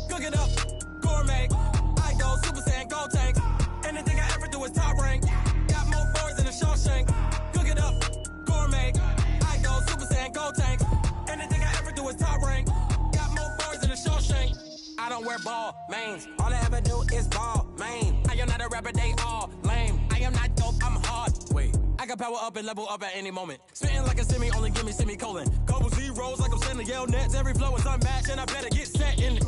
Cook it up, gourmet. I go Super Saiyan, go tank. Anything I ever do is top rank. Got more boys than a Shawshank. Cook it up, gourmet. I go Super Saiyan, go tank. Anything I ever do is top rank. Got more boys than a Shawshank. I don't wear ball mains. All I ever do is ball main. I am not a rapper, they all lame. I am not dope, I'm hard. Wait, I can power up and level up at any moment. Spitting like a semi, only give me semicolon. Couple zeros like I'm sending yell nets. Every flow is unmatched and I better get set in it.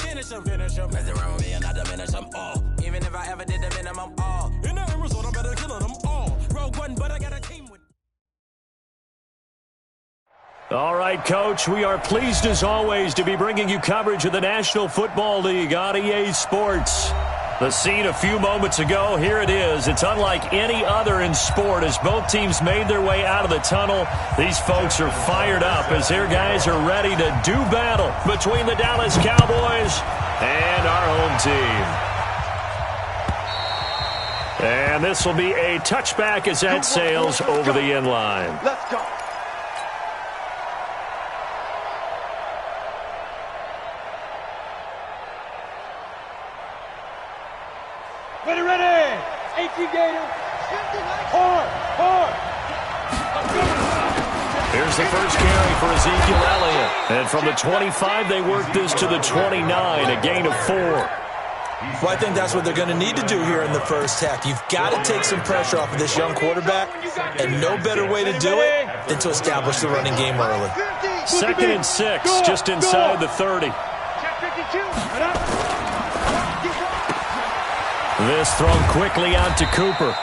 Finish them. Mess around with me and I diminish them all. Even if I ever did the minimum all. In the end result, I'm better killing them all. Rogue one, but I got a team with. All right, Coach, we are pleased as always to be bringing you coverage of the National Football League on EA Sports. The scene a few moments ago, here it is. It's unlike any other in sport as both teams made their way out of the tunnel. These folks are fired up as their guys are ready to do battle between the Dallas Cowboys and our home team. And this will be a touchback as that sails over the end line. Let's go. Ready. 18 Gator. Hard. Here's the first carry for Ezekiel Elliott. And from the 25, they work this to the 29, a gain of 4. Well, I think that's what they're going to need to do here in the first half. You've got to take some pressure off of this young quarterback, and no better way to do it than to establish the running game early. 2nd and 6, just inside the 30. This thrown quickly out to Cooper.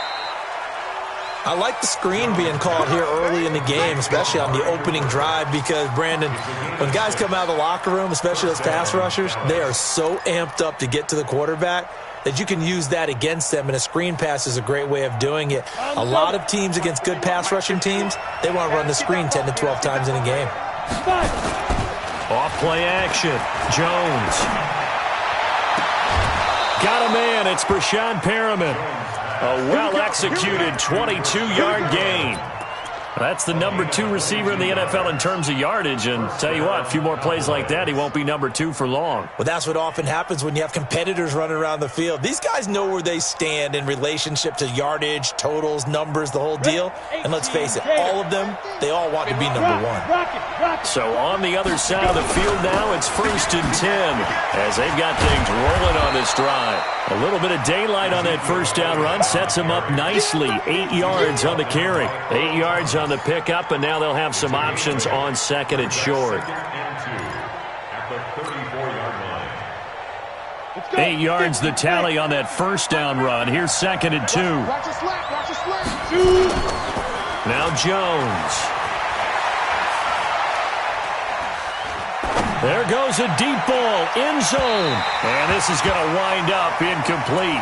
I like the screen being called here early in the game, especially on the opening drive, because, Brandon, when guys come out of the locker room, especially those pass rushers, they are so amped up to get to the quarterback that you can use that against them, and a screen pass is a great way of doing it. A lot of teams against good pass rushing teams, they want to run the screen 10 to 12 times in a game. Off play action. Jones. Got a man. It's Breshad Perriman. A well-executed 22-yard gain. That's the number 2 receiver in the NFL in terms of yardage. And tell you what, a few more plays like that, he won't be number 2 for long. Well, that's what often happens when you have competitors running around the field. These guys know where they stand in relationship to yardage, totals, numbers, the whole deal. And let's face it, all of them, they all want to be number 1. So on the other side of the field now, it's 1st and 10 as they've got things rolling on this drive. A little bit of daylight on that first down run sets them up nicely. 8 yards on the carry. 8 yards on the pickup, and now they'll have some options on 2nd and short. 8 yards the tally on that first down run. Here's 2nd and 2. Now Jones. There goes a deep ball, end zone. And this is going to wind up incomplete.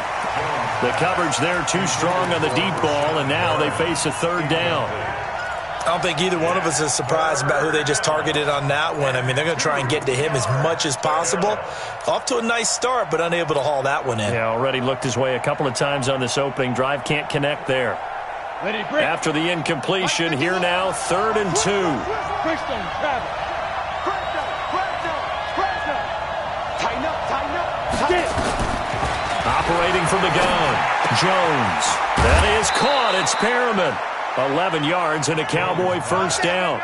The coverage there too strong on the deep ball, and now they face a 3rd down. I don't think either one of us is surprised about who they just targeted on that one. I mean, they're going to try and get to him as much as possible. Off to a nice start, but unable to haul that one in. Yeah, already looked his way a couple of times on this opening drive. Can't connect there. After the incompletion, here now, 3rd and 2. Operating from the gun, Jones. That is caught. It's Perriman. 11 yards and a Cowboy first down.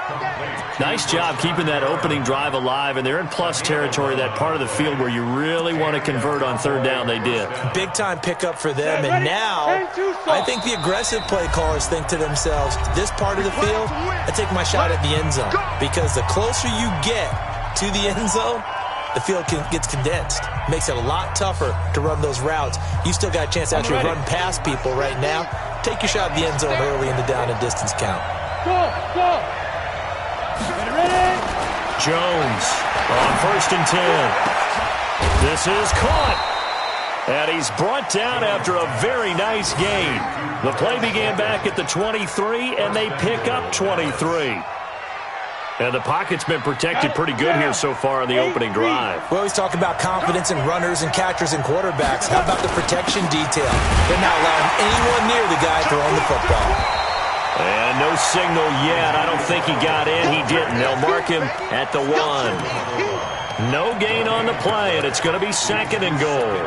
Nice job keeping that opening drive alive, and they're in plus territory, that part of the field where you really want to convert on 3rd down. They did. Big-time pickup for them, and now I think the aggressive play callers think to themselves, this part of the field, I take my shot at the end zone, because the closer you get to the end zone, the field gets condensed. Makes it a lot tougher to run those routes. You still got a chance to actually run past people right now. Take your shot at the end zone early in the down and distance count. Go. Jones on 1st and 10. This is caught. And he's brought down after a very nice gain. The play began back at the 23, and they pick up 23. And the pocket's been protected pretty good here so far in the opening drive. We always talk about confidence in runners and catchers and quarterbacks. How about the protection detail? They're not allowing anyone near the guy throwing the football. And no signal yet. I don't think he got in. He didn't. They'll mark him at the 1. No gain on the play, and it's going to be 2nd and goal.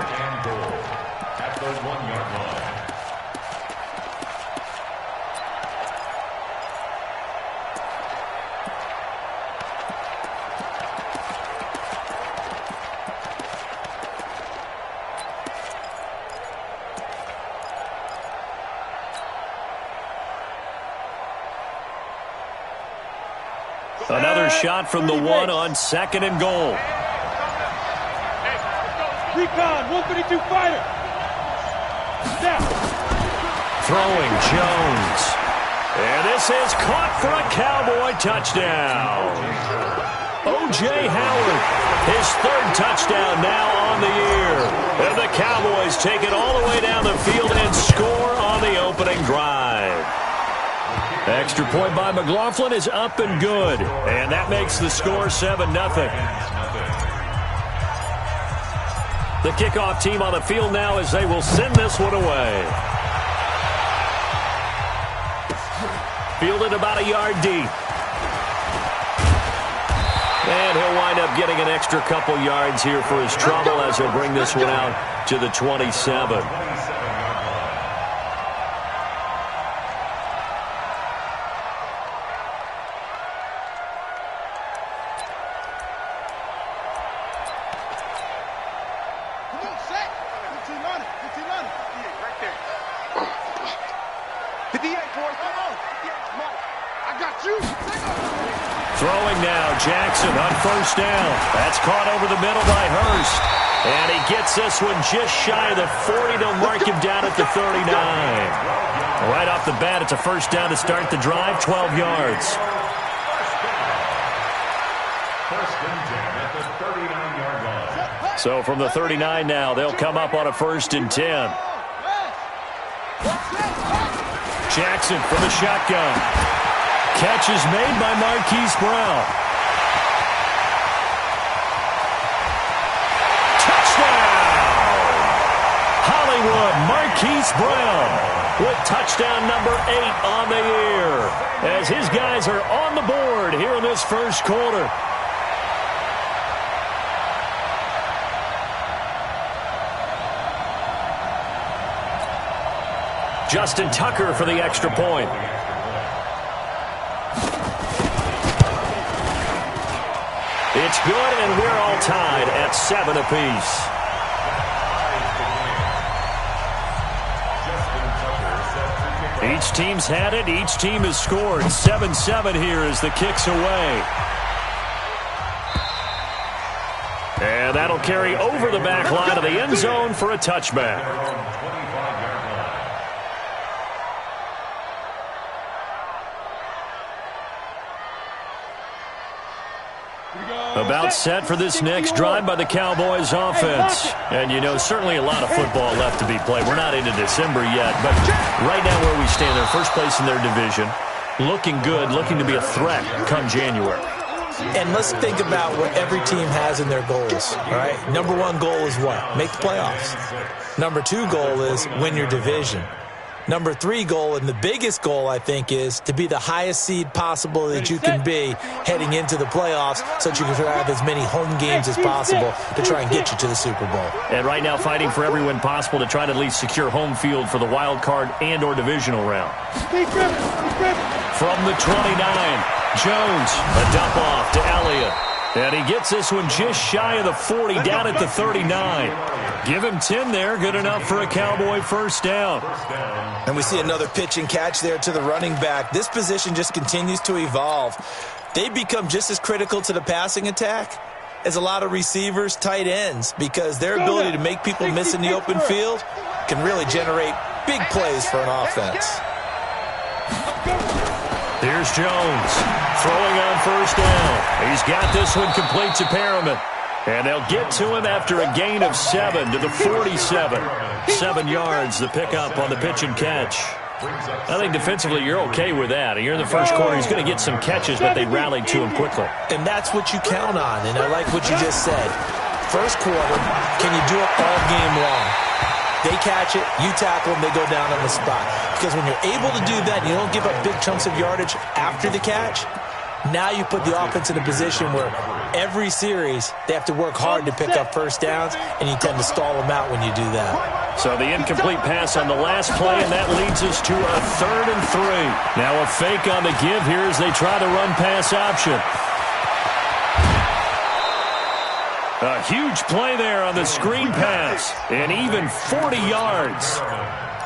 Another shot from the 1 on 2nd and goal. Recon, 132 fighter. Snap. Throwing Jones. And this is caught for a Cowboy touchdown. O.J. Howard, his 3rd touchdown now on the year. And the Cowboys take it all the way down the field and score on the opening drive. Extra point by McLaughlin is up and good. And that makes the score 7-0. The kickoff team on the field now as they will send this one away. Fielded about a yard deep. And he'll wind up getting an extra couple yards here for his trouble as he'll bring this one out to the 27. Throwing now, Jackson on 1st down. That's caught over the middle by Hurst. And he gets this one just shy of the 40. They'll mark him down at the 39. Right off the bat, it's a 1st down to start the drive, 12 yards. So from the 39 now, they'll come up on a 1st and 10. Jackson from the shotgun. Catch is made by Marquise Brown. Touchdown! Hollywood, Marquise Brown with touchdown number 8 on the year as his guys are on the board here in this 1st quarter. Justin Tucker for the extra point. It's good, and we're all tied at 7 apiece. Each team's had it. Each team has scored. 7-7 here as the kick's away. And that'll carry over the back line of the end zone for a touchback. About set for this next drive by the Cowboys offense. And, you know, certainly a lot of football left to be played. We're not into December yet, but right now where we stand, they're 1st place in their division. Looking good, looking to be a threat come January. And let's think about what every team has in their goals, all right? Number 1 goal is what? Make the playoffs. Number 2 goal is win your division. Number 3 goal, and the biggest goal, I think, is to be the highest seed possible that you can be heading into the playoffs so that you can have as many home games as possible to try and get you to the Super Bowl. And right now fighting for every win possible to try to at least secure home field for the wild card and or divisional round. From the 29, Jones, a dump off to Elliott. And he gets this one just shy of the 40, down at the 39. Give him 10 there, good enough for a Cowboy 1st down. And we see another pitch and catch there to the running back. This position just continues to evolve. They become just as critical to the passing attack as a lot of receivers, tight ends, because their ability to make people miss in the open field can really generate big plays for an offense. Here's Jones throwing on 1st down. He's got this one complete to Perriman. And they'll get to him after a gain of 7 to the 47. 7 yards, the pickup on the pitch and catch. I think defensively you're okay with that. You're in the first quarter. He's going to get some catches, but they rallied to him quickly. And that's what you count on, and I like what you just said. First quarter, can you do it all game long? They catch it, you tackle them, they go down on the spot. Because when you're able to do that, you don't give up big chunks of yardage after the catch, now you put the offense in a position where every series they have to work hard to pick up first downs, and you tend to stall them out when you do that. So the incomplete pass on the last play, and that leads us to a 3rd and 3. Now a fake on the give here as they try to run pass option. A huge play there on the screen pass, and even 40 yards.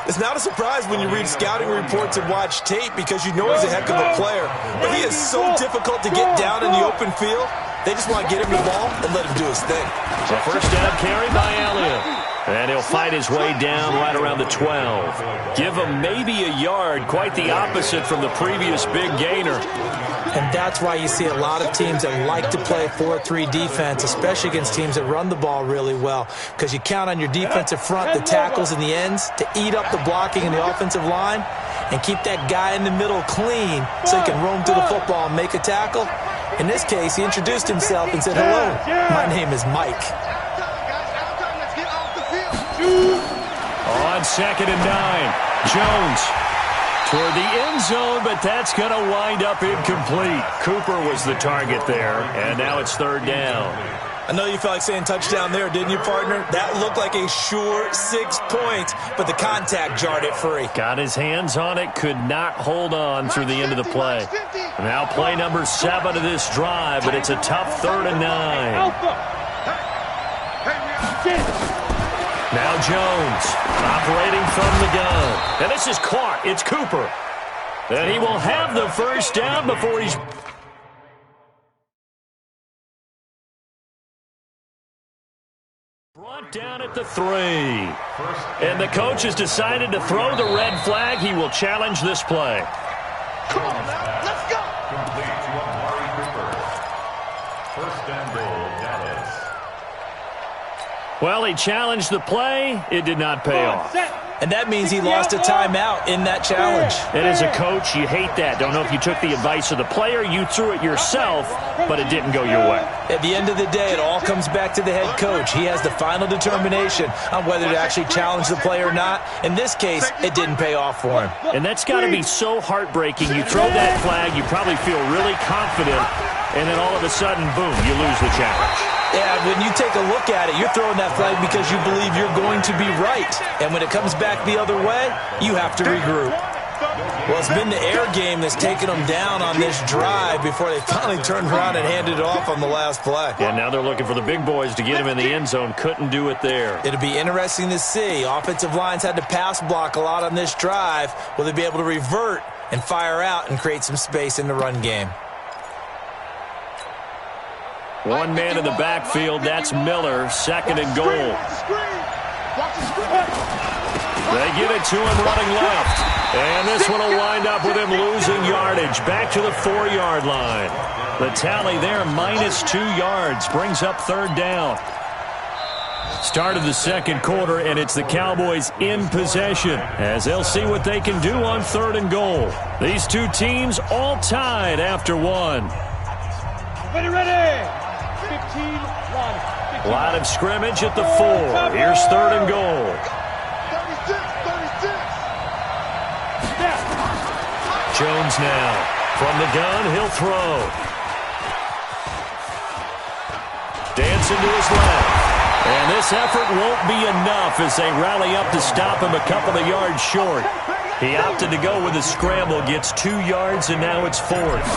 It's not a surprise when you read scouting reports and watch tape because you know he's a heck of a player. But he is so difficult to get down in the open field. They just want to get him the ball and let him do his thing. So first down carry by Elliott. And he'll fight his way down right around the 12. Give him maybe a yard, quite the opposite from the previous big gainer. And that's why you see a lot of teams that like to play 4-3 defense, especially against teams that run the ball really well, because you count on your defensive front, the tackles and the ends, to eat up the blocking in the offensive line and keep that guy in the middle clean so he can roam through the football and make a tackle. In this case, he introduced himself and said, "Hello, my name is Mike." On 2nd and 9, Jones toward the end zone, but that's going to wind up incomplete. Cooper was the target there, and now it's 3rd down. I know you felt like saying touchdown there, didn't you, partner? That looked like a sure 6 points, but the contact jarred it free. Got his hands on it, could not hold on through the end of the play. Now play number 7 of this drive, but it's a tough 3rd and 9. Now Jones operating from the gun. And this is caught. It's Cooper. And he will have the first down before he's... brought down at the 3. And the coach has decided to throw the red flag. He will challenge this play. Come on now, let's go. Complete to Amari Cooper. 1st and goal, Dallas. Well, he challenged the play. It did not pay off. And that means he lost a timeout in that challenge. And as a coach, you hate that. Don't know if you took the advice of the player, you threw it yourself, but it didn't go your way. At the end of the day, it all comes back to the head coach. He has the final determination on whether to actually challenge the play or not. In this case, it didn't pay off for him. And that's got to be so heartbreaking. You throw that flag, you probably feel really confident, and then all of a sudden, boom, you lose the challenge. Yeah, when you take a look at it, you're throwing that flag because you believe you're going to be right. And when it comes back the other way, you have to regroup. Well, it's been the air game that's taken them down on this drive before they finally turned around and handed it off on the last play. Yeah, now they're looking for the big boys to get him in the end zone. Couldn't do it there. It'll be interesting to see. Offensive lines had to pass block a lot on this drive. Will they be able to revert and fire out and create some space in the run game? One man in the backfield, that's Miller, 2nd and goal. They give it to him running left. And this one will wind up with him losing yardage. Back to the 4-yard line. The tally there, -2 yards, brings up 3rd down. Start of the 2nd quarter, and it's the Cowboys in possession as they'll see what they can do on 3rd and goal. These two teams all tied after 1. Ready. 15-1. A lot of scrimmage at the 4. Here's 3rd and goal. 36. Jones now. From the gun, he'll throw. Dancing to his left. And this effort won't be enough as they rally up to stop him a couple of yards short. He opted to go with a scramble, gets 2 yards, and now it's 4th.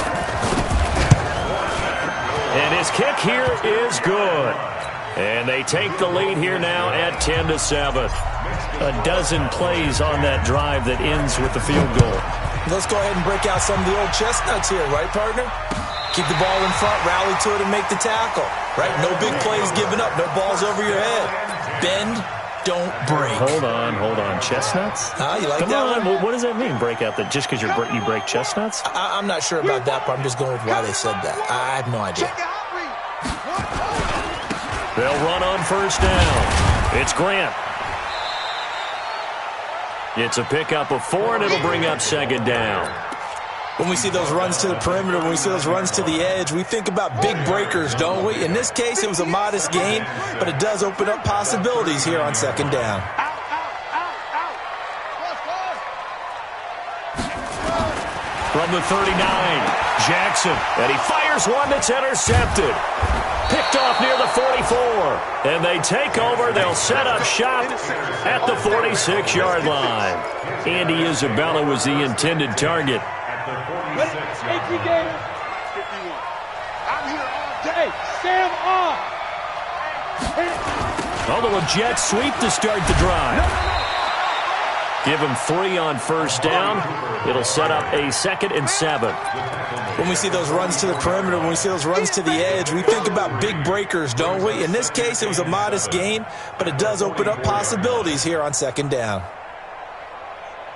And his kick here is good. And they take the lead here now at 10-7. A dozen plays on that drive that ends with the field goal. Let's go ahead and break out some of the old chestnuts here, right, partner? Keep the ball in front, rally to it, and make the tackle. Right? No big plays given up, no balls over your head. Bend, don't break. Hold on. Chestnuts? You like Come that on. one? What does that mean, break out that just because you break chestnuts? I'm not sure about that, but I'm just going with why they said that. I have no idea. They'll run on 1st down. It's Grant. It's a pickup of 4, and it'll bring up second down. When we see those runs to the perimeter, when we see those runs to the edge, we think about big breakers, don't we? In this case, it was a modest gain, but it does open up possibilities here on second down. From the 39, Jackson, and he fires one that's intercepted. Picked off near the 44, and they take over. They'll set up shop at the 46-yard line. Andy Isabella was the intended target. Although a jet sweep to start the drive. Give him 3 on first down. It'll set up a 2nd and 7. When we see those runs to the perimeter, when we see those runs to the edge, we think about big breakers, don't we? In this case, it was a modest gain, but it does open up possibilities here on second down.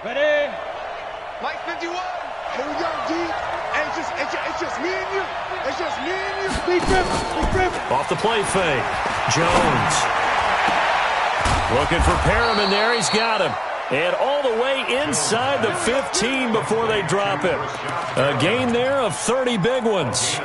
Ready? Mike 51. Here we go, G. And it's just me and you. It's just me and you. Big grip. Off the play fake. Jones. Looking for Perriman there. He's got him. And all the way inside the 15 before they drop it. A gain there of 30 big ones.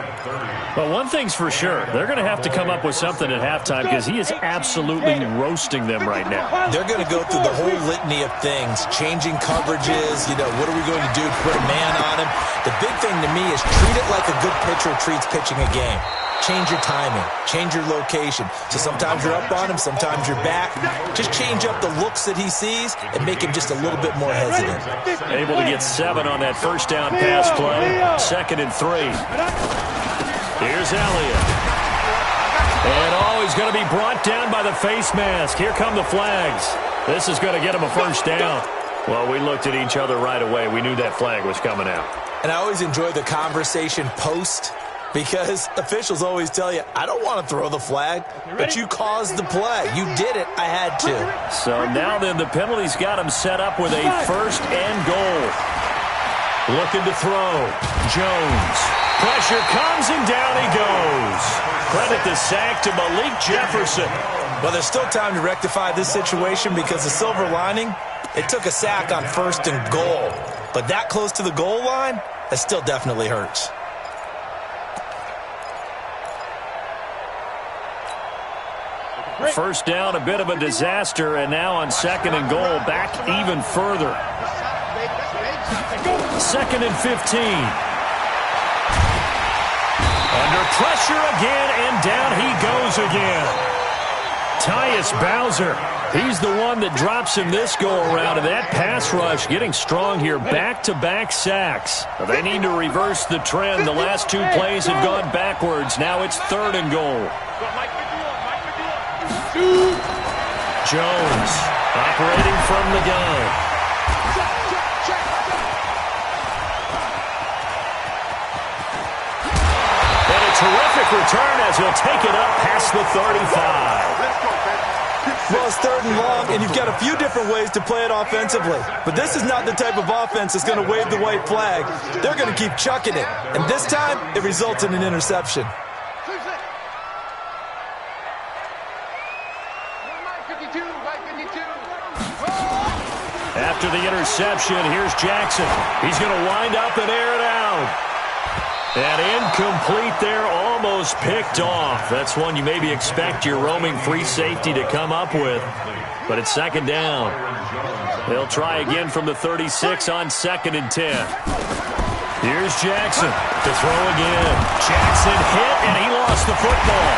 But one thing's for sure, they're going to have to come up with something at halftime because he is absolutely roasting them right now. They're going to go through the whole litany of things, changing coverages, what are we going to do to put a man on him? The big thing to me is treat it like a good pitcher treats pitching a game. Change your timing. Change your location. So sometimes you're up on him, sometimes you're back. Just change up the looks that he sees and make him just a little bit more hesitant. Able to get 7 on that first down pass play. 2nd and 3. Here's Elliott. And he's going to be brought down by the face mask. Here come the flags. This is going to get him a first down. Well, we looked at each other right away. We knew that flag was coming out. And I always enjoy the conversation post, because officials always tell you, I don't want to throw the flag, but you caused the play. You did it. I had to. So now then, the penalty's got him set up with a 1st and goal. Looking to throw. Jones. Pressure comes, and down he goes. Credit the sack to Malik Jefferson. Well, there's still time to rectify this situation because the silver lining, it took a sack on 1st and goal. But that close to the goal line, that still definitely hurts. First down, a bit of a disaster, and now on 2nd and goal, back even further. 2nd and 15. Under pressure again, and down he goes again. Tyus Bowser, he's the one that drops him this go-around, and that pass rush getting strong here, back-to-back sacks. They need to reverse the trend. The last 2 plays have gone backwards. Now it's 3rd and goal. Jones operating from the gun. And a terrific return as he'll take it up past the 35. Well, it's 3rd and long, and you've got a few different ways to play it offensively. But this is not the type of offense that's going to wave the white flag. They're going to keep chucking it. And this time, it results in an interception. After the interception, here's Jackson. He's going to wind up and air it out. And incomplete there, almost picked off. That's one you maybe expect your roaming free safety to come up with. But it's 2nd down. They'll try again from the 36 on 2nd and 10. Here's Jackson to throw again. Jackson hit, and he lost the football.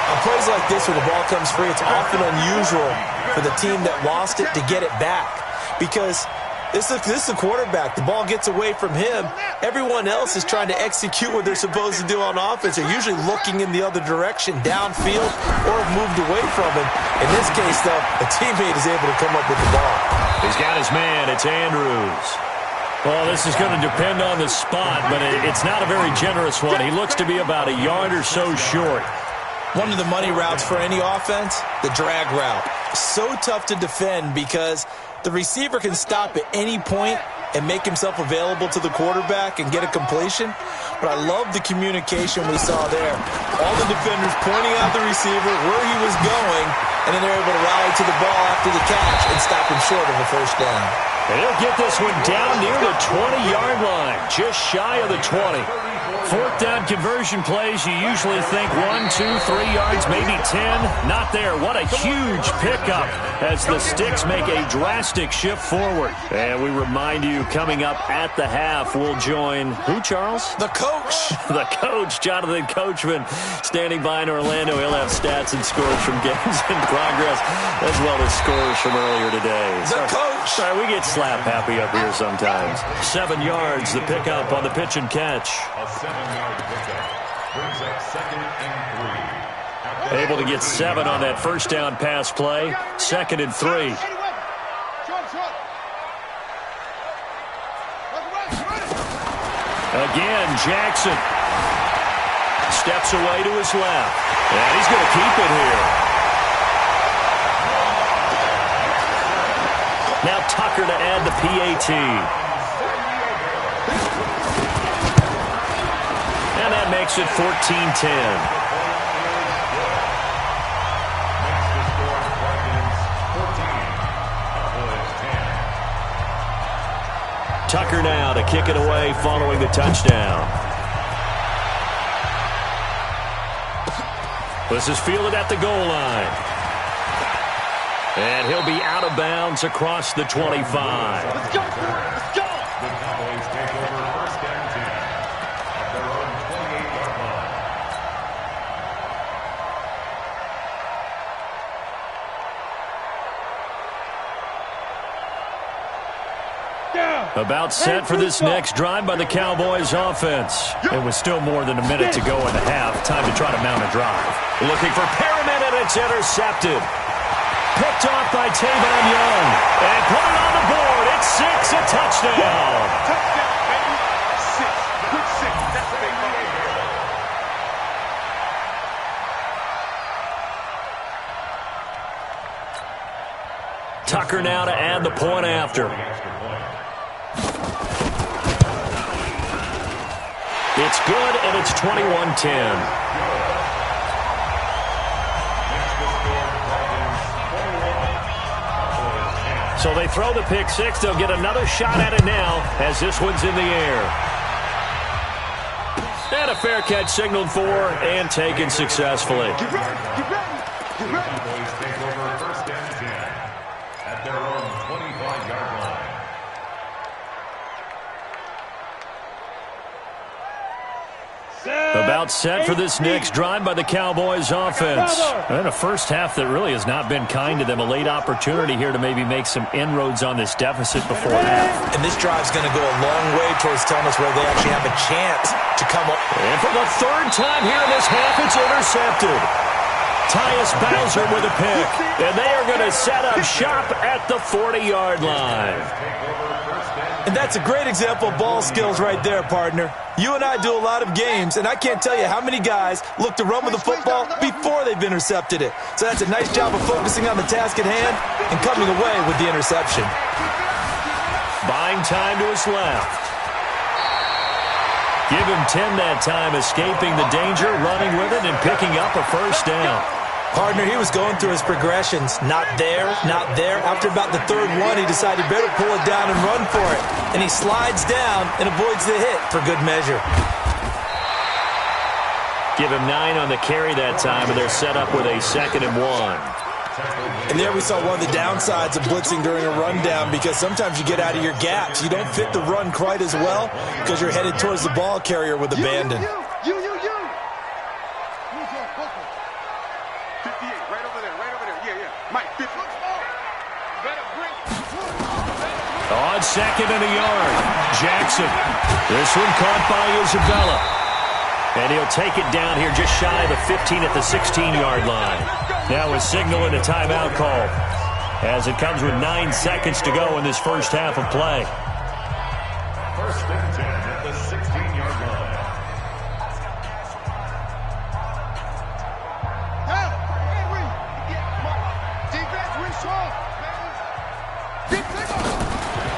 On plays like this where the ball comes free, it's often unusual for the team that lost it to get it back. Because this is a quarterback. The ball gets away from him. Everyone else is trying to execute what they're supposed to do on offense. They're usually looking in the other direction, downfield, or have moved away from him. In this case, though, a teammate is able to come up with the ball. He's got his man. It's Andrews. Well, this is going to depend on the spot, but it's not a very generous one. He looks to be about a yard or so short. One of the money routes for any offense, the drag route. So tough to defend because the receiver can stop at any point and make himself available to the quarterback and get a completion. But I love the communication we saw there. All the defenders pointing out the receiver, where he was going, and then they're able to rally to the ball after the catch and stop him short of a first down. And he'll get this one down near the 20-yard line, just shy of the 20. Fourth down conversion plays, you usually think 1, 2, 3 yards, maybe 10. Not there. What a huge pickup as the Sticks make a drastic shift forward. And we remind you, coming up at the half, we'll join who, Charles? The coach. The coach, Jonathan Coachman, standing by in Orlando. He'll have stats and scores from games in progress, as well as scores from earlier today. The coach. Sorry, we get slap happy up here sometimes. 7 yards, the pickup on the pitch and catch. A 7-yard pickup brings up 2nd and 3. Able to get 7 on that first down pass play. 2nd and 3. Again, Jackson steps away to his left. And he's going to keep it here. Now Tucker to add the PAT. And that makes it 14-10. Tucker now to kick it away following the touchdown. This is fielded at the goal line. And he'll be out of bounds across the 25. Let's go, let's go. The Cowboys take over 1st and 10 at their own 28-yard line. About set for this next drive by the Cowboys offense. It was still more than a minute to go in the half. Time to try to mount a drive. Looking for Perriman, and it's intercepted. Picked off by Tavon Young. And put it on the board. It's 6, a touchdown. Touchdown, baby. 6. Quick 6. That's a big play. Tucker now to add the point after. It's good, and it's 21-10. So they throw the pick 6. They'll get another shot at it now as this one's in the air. And a fair catch signaled for and taken successfully. Get ready, get ready, get ready. Cowboys take over 1st and 10 at their own 25-yard line. About set for this next drive by the Cowboys offense. And a first half that really has not been kind to them. A late opportunity here to maybe make some inroads on this deficit before half. And this drive's going to go a long way towards telling us where they actually have a chance to come up. And for the 3rd time here in this half, it's intercepted. Tyus Bowser with a pick. And they are going to set up shop at the 40-yard line. And that's a great example of ball skills right there, partner. You and I do a lot of games, and I can't tell you how many guys look to run with the football before they've intercepted it. So that's a nice job of focusing on the task at hand and coming away with the interception. Buying time to his left. Give him 10 that time, escaping the danger, running with it, and picking up a first down. Partner, he was going through his progressions. Not there, not there. After about the 3rd one, he decided better pull it down and run for it. And he slides down and avoids the hit for good measure. Give him 9 on the carry that time, and they're set up with a 2nd and 1. And there we saw one of the downsides of blitzing during a rundown, because sometimes you get out of your gaps. You don't fit the run quite as well because you're headed towards the ball carrier with abandon. You. Who's your focus? 58, right over there. Yeah. Mike, 50. Better bring it. On 2nd and a yard, Jackson. This one caught by Isabella. And he'll take it down here just shy of the 15 at the 16-yard line. Now a signal and a timeout call as it comes with 9 seconds to go in this first half of play. 1st and 10 at the 16-yard line.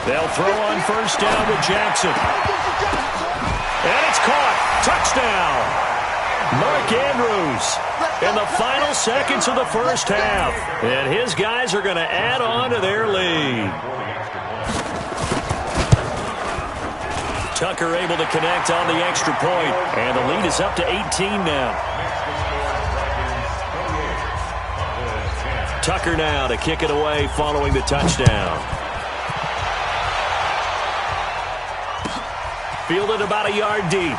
They'll throw on first down with Jackson. And it's caught. Touchdown. Mark Andrews in the final seconds of the first half. And his guys are going to add on to their lead. Tucker able to connect on the extra point. And the lead is up to 18 now. Tucker now to kick it away following the touchdown. Fielded about a yard deep.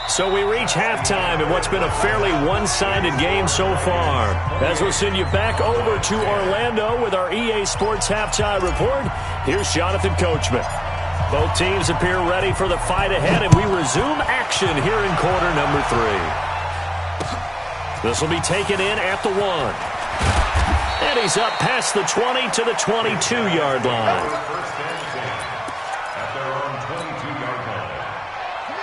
So we reach halftime in what's been a fairly one-sided game so far. As we'll send you back over to Orlando with our EA Sports Halftime Report, here's Jonathan Coachman. Both teams appear ready for the fight ahead, and we resume action here in quarter number 3. This will be taken in at the 1. And he's up past the 20 to the 22-yard line.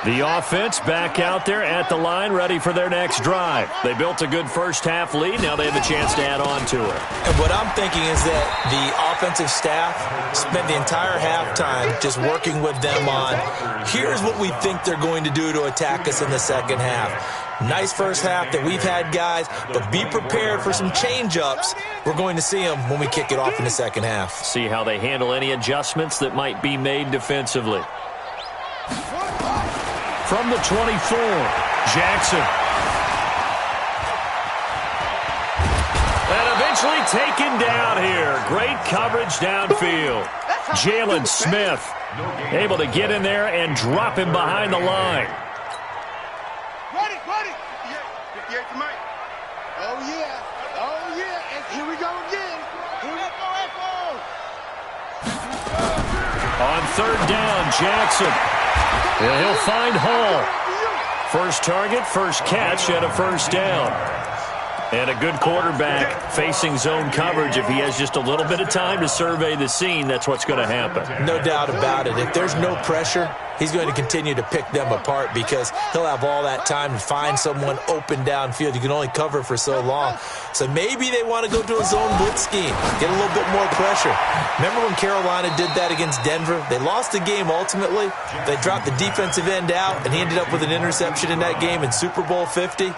The offense back out there at the line, ready for their next drive. They built a good first-half lead. Now they have a chance to add on to it. And what I'm thinking is that the offensive staff spent the entire halftime just working with them on, here's what we think they're going to do to attack us in the second half. Nice first half that we've had, guys, but be prepared for some change-ups. We're going to see them when we kick it off in the second half. See how they handle any adjustments that might be made defensively. From the 24, Jackson. And eventually taken down here. Great coverage downfield. Jalen Smith able to get in there and drop him behind the line. Ready. Yeah, Mike. Oh, yeah. And here we go again. On third down, Jackson. And he'll find Hall. First target, first catch, and a first down. And a good quarterback facing zone coverage. If he has just a little bit of time to survey the scene, that's what's going to happen. No doubt about it. If there's no pressure, he's going to continue to pick them apart because he'll have all that time to find someone open downfield. You can only cover for so long. So maybe they want to go to a zone blitz scheme, get a little bit more pressure. Remember when Carolina did that against Denver? They lost the game ultimately. They dropped the defensive end out, and he ended up with an interception in that game in Super Bowl 50.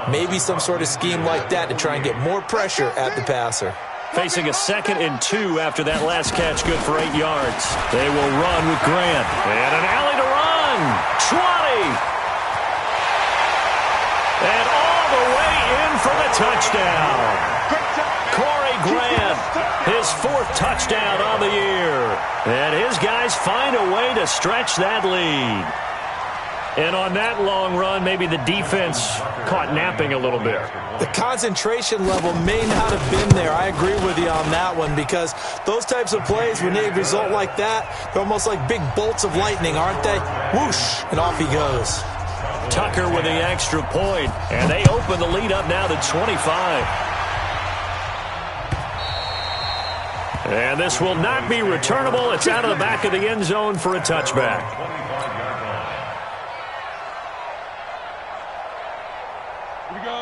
Maybe some sort of scheme like that to try and get more pressure at the passer. Facing a 2nd and 2 after that last catch, good for 8 yards. They will run with Grant. And an alley to run. 20. And all the way in for the touchdown. Corey Grant, his 4th touchdown on the year. And his guys find a way to stretch that lead. And on that long run, maybe the defense caught napping a little bit. The concentration level may not have been there. I agree with you on that one because those types of plays, when they result like that, they're almost like big bolts of lightning, aren't they? Whoosh, and off he goes. Tucker with the extra point, and they open the lead up now to 25. And this will not be returnable. It's out of the back of the end zone for a touchback.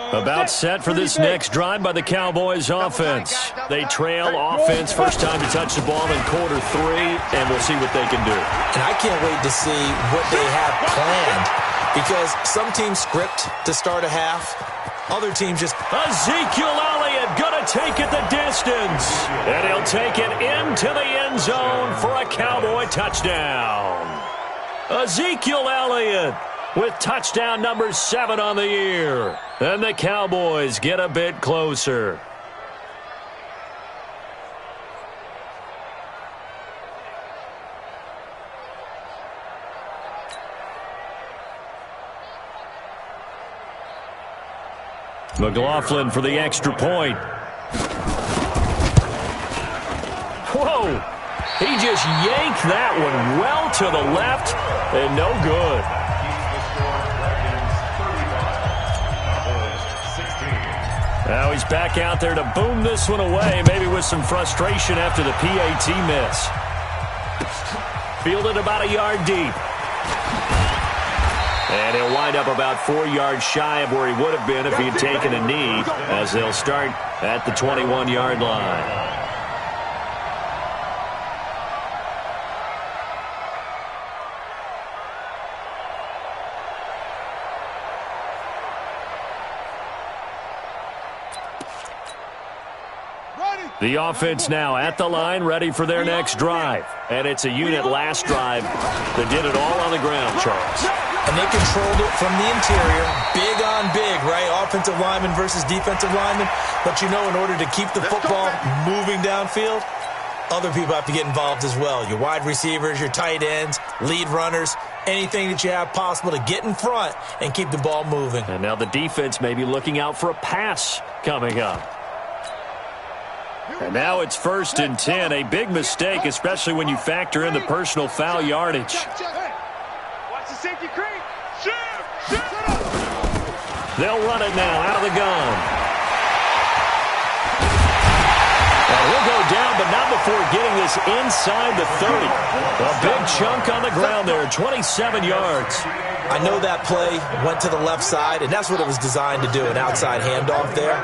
About set for this next drive by the Cowboys offense. They trail offense, first time to touch the ball in quarter 3, and we'll see what they can do. And I can't wait to see what they have planned because some teams script to start a half. Other teams just... Ezekiel Elliott going to take it the distance. And he'll take it into the end zone for a Cowboy touchdown. Ezekiel Elliott with touchdown number 7 on the year. And the Cowboys get a bit closer. McLaughlin for the extra point. Whoa! He just yanked that one well to the left and no good. Now he's back out there to boom this one away, maybe with some frustration after the PAT miss. Fielded about a yard deep. And he'll wind up about 4 yards shy of where he would have been if he had taken a knee, as they'll start at the 21-yard line. The offense now at the line, ready for their next drive. And it's a unit last drive that did it all on the ground, Charles. And they controlled it from the interior. Big on big, right? Offensive lineman versus defensive lineman. But you know, in order to keep the football moving downfield, other people have to get involved as well. Your wide receivers, your tight ends, lead runners, anything that you have possible to get in front and keep the ball moving. And now the defense may be looking out for a pass coming up. And now it's 1st and 10. A big mistake, especially when you factor in the personal foul yardage. Watch the safety creep. Shoot! They'll run it now out of the gun. And he'll go down, but not before getting this inside the 30. A big chunk on the ground there, 27 yards. I know that play went to the left side, and that's what it was designed to do, an outside handoff there.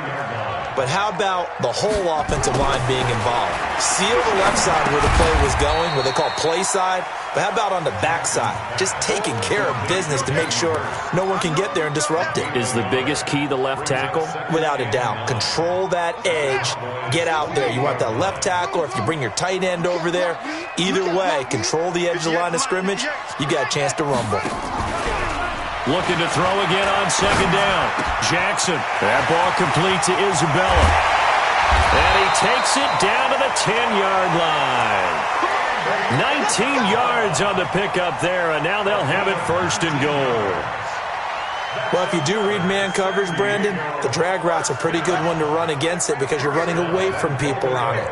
But how about the whole offensive line being involved? Seal the left side where the play was going, what they call play side. But how about on the back side? Just taking care of business to make sure no one can get there and disrupt it. Is the biggest key the left tackle? Without a doubt. Control that edge. Get out there. You want that left tackle, or if you bring your tight end over there, either way, control the edge of the line of scrimmage. You got a chance to rumble. Looking to throw again on 2nd down. Jackson. That ball complete to Isabella. And he takes it down to the 10-yard line. 19 yards on the pickup there, and now they'll have it 1st and goal. Well, if you do read man coverage, Brandon, the drag route's a pretty good one to run against it because you're running away from people on it.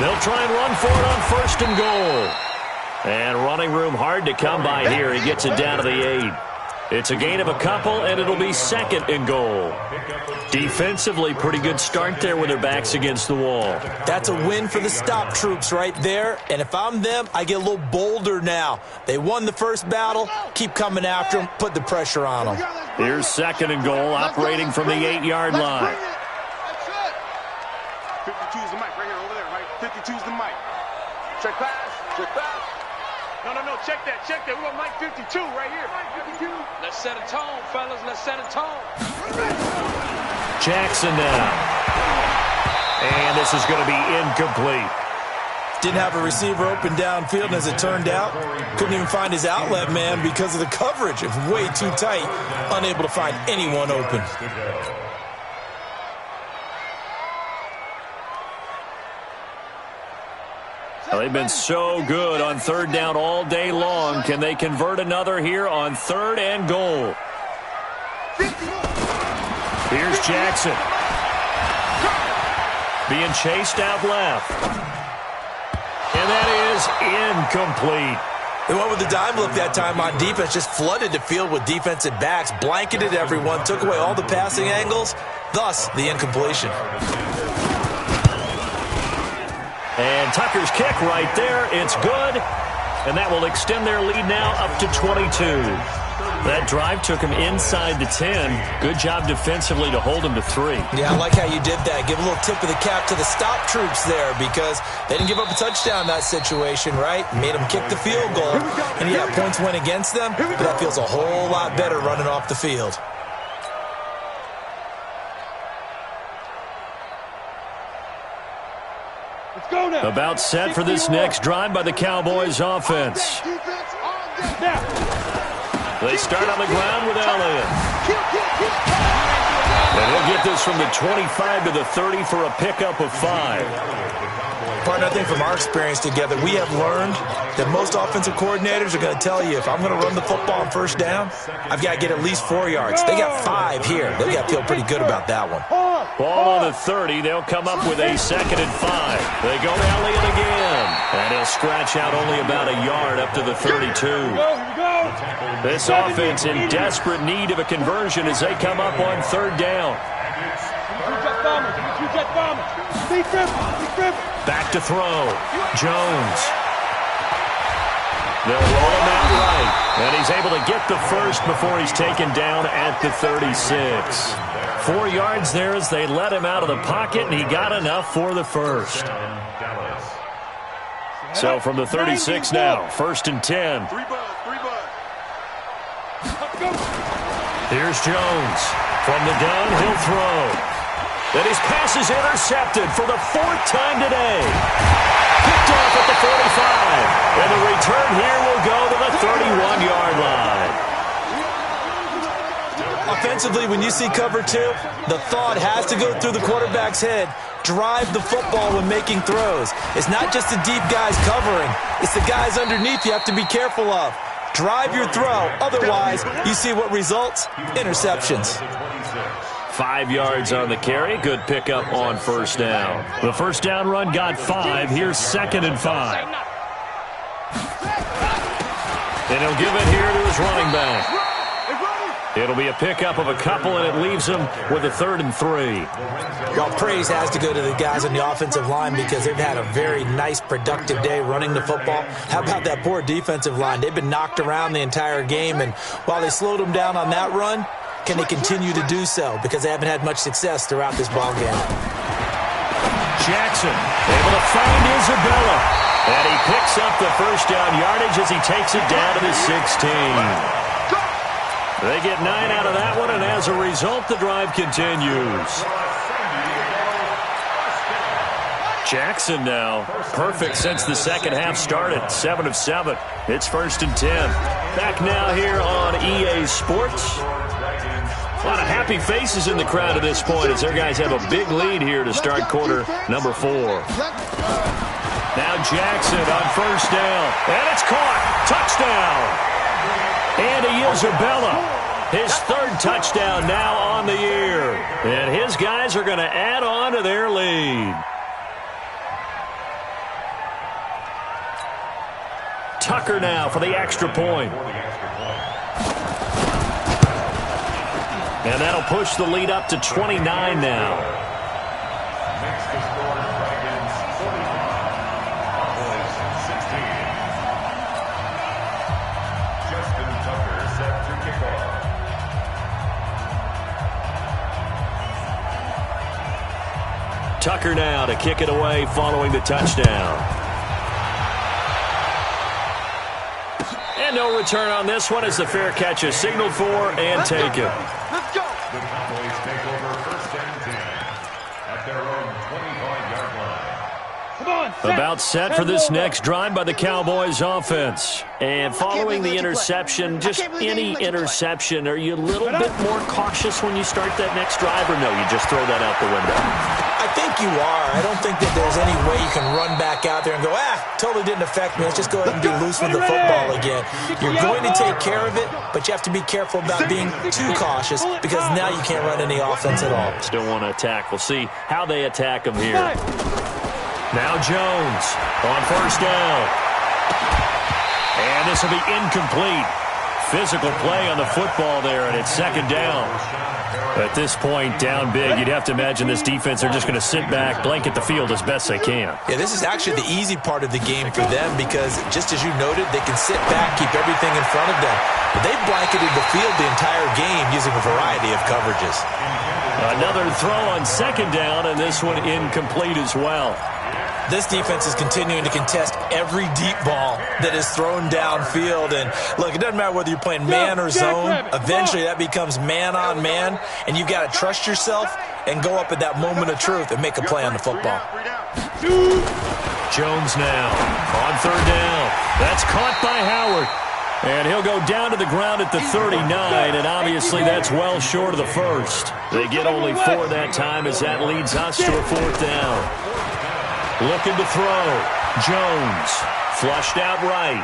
They'll try and run for it on 1st and goal. And running room hard to come by here. He gets it down to the 8. It's a gain of a couple, and it'll be 2nd and goal. Defensively, pretty good start there with their backs against the wall. That's a win for the stop troops right there. And if I'm them, I get a little bolder now. They won the first battle. Keep coming after them. Put the pressure on them. Here's 2nd and goal, operating from the 8-yard line. 52's the mic right here, over there, right? 52's the mic. Check pass. Check pass. No, check that. We got Mike 52 right here. Mike 52. Let's set a tone, fellas. Let's set a tone. Jackson now. And this is going to be incomplete. Didn't have a receiver open downfield, and as it turned out, couldn't even find his outlet man because of the coverage. It was way too tight, unable to find anyone open. They've been so good on 3rd down all day long. Can they convert another here on 3rd and goal? Here's Jackson. Being chased out left. And that is incomplete. They went with the dime look that time on defense, just flooded the field with defensive backs, blanketed everyone, took away all the passing angles, thus the incompletion. And Tucker's kick right there. It's good. And that will extend their lead now up to 22. That drive took him inside the 10. Good job defensively to hold him to 3. Yeah, I like how you did that. Give a little tip of the cap to the stop troops there because they didn't give up a touchdown in that situation, right? Made them kick the field goal. And yeah, points went against them, but that feels a whole lot better running off the field. About set for this next drive by the Cowboys offense. They start on the ground with Elliott. And he'll get this from the 25 to the 30 for a pickup of 5. Partner, I think from our experience together, we have learned that most offensive coordinators are going to tell you, if I'm going to run the football on 1st down, I've got to get at least 4 yards. They got 5 here. They got to feel pretty good about that one. Ball on the 30. They'll come up with a 2nd and 5. They go to Elliott again. And he'll scratch out only about a yard up to the 32. This offense in desperate need of a conversion as they come up on 3rd down. Back to throw. Jones. They'll roll him out right. And he's able to get the first before he's taken down at the 36. 4 yards there as they let him out of the pocket, and he got enough for the first. So from the 36 now, 1st and 10. Here's Jones. From the downhill throw. And his pass is intercepted for the 4th time today. Picked off at the 45. And the return here will go to the 31-yard line. Offensively, when you see cover 2, the thought has to go through the quarterback's head. Drive the football when making throws. It's not just the deep guys covering. It's the guys underneath you have to be careful of. Drive your throw. Otherwise, you see what results? Interceptions. 5 yards on the carry. Good pickup on first down. The first down run got 5. Here's 2nd and 5. And he'll give it here to his running back. It'll be a pickup of a couple, and it leaves him with a 3rd and 3. Well, praise has to go to the guys on the offensive line because they've had a very nice, productive day running the football. How about that poor defensive line? They've been knocked around the entire game, and while they slowed them down on that run, can they continue to do so? Because they haven't had much success throughout this ball game. Jackson able to find Isabella. And he picks up the first down yardage as he takes it down to the 16. They get 9 out of that one, and as a result, the drive continues. Jackson now, perfect since the second half started, 7 of 7. It's 1st and 10. Back now here on EA Sports. A lot of happy faces in the crowd at this point as their guys have a big lead here to start quarter number 4. Now Jackson on first down, and it's caught. Touchdown. Andy Isabella, his 3rd touchdown now on the year. And his guys are going to add on to their lead. Tucker now for the extra point. And that'll push the lead up to 29 now. Next to score Dragons 49. Cowboys 16. Justin Tucker set to kick off. Tucker now to kick it away following the touchdown. And no return on this one as the fair catch is signaled for and taken. Let's go. The Cowboys take over 1st and 10 at their own 25-yard line. Come on. About set for this next drive by the Cowboys offense. And following the interception, just any interception, are you a little bit more cautious when you start that next drive, or no, you just throw that out the window? I think you are. I don't think that there's any way you can run back out there and go, totally didn't affect me. Let's just go ahead and be loose with the football again. You're going to take care of it, but you have to be careful about being too cautious because now you can't run any offense at all. Still want to attack. We'll see how they attack him here. Now Jones on first down. And this will be incomplete. Physical play on the football there, and it's 2nd down. At this point, down big, you'd have to imagine this defense, they're just going to sit back, blanket the field as best they can. Yeah, this is actually the easy part of the game for them because, just as you noted, they can sit back, keep everything in front of them. But they've blanketed the field the entire game using a variety of coverages. Another throw on 2nd down, and this one incomplete as well. This defense is continuing to contest every deep ball that is thrown downfield. And look, it doesn't matter whether you're playing man or zone. Eventually, that becomes man on man. And you've got to trust yourself and go up at that moment of truth and make a play on the football. Jones now on 3rd down. That's caught by Howard. And he'll go down to the ground at the 39, and obviously that's well short of the first. They get only 4 that time as that leads us to a 4th down. Looking to throw. Jones flushed out right.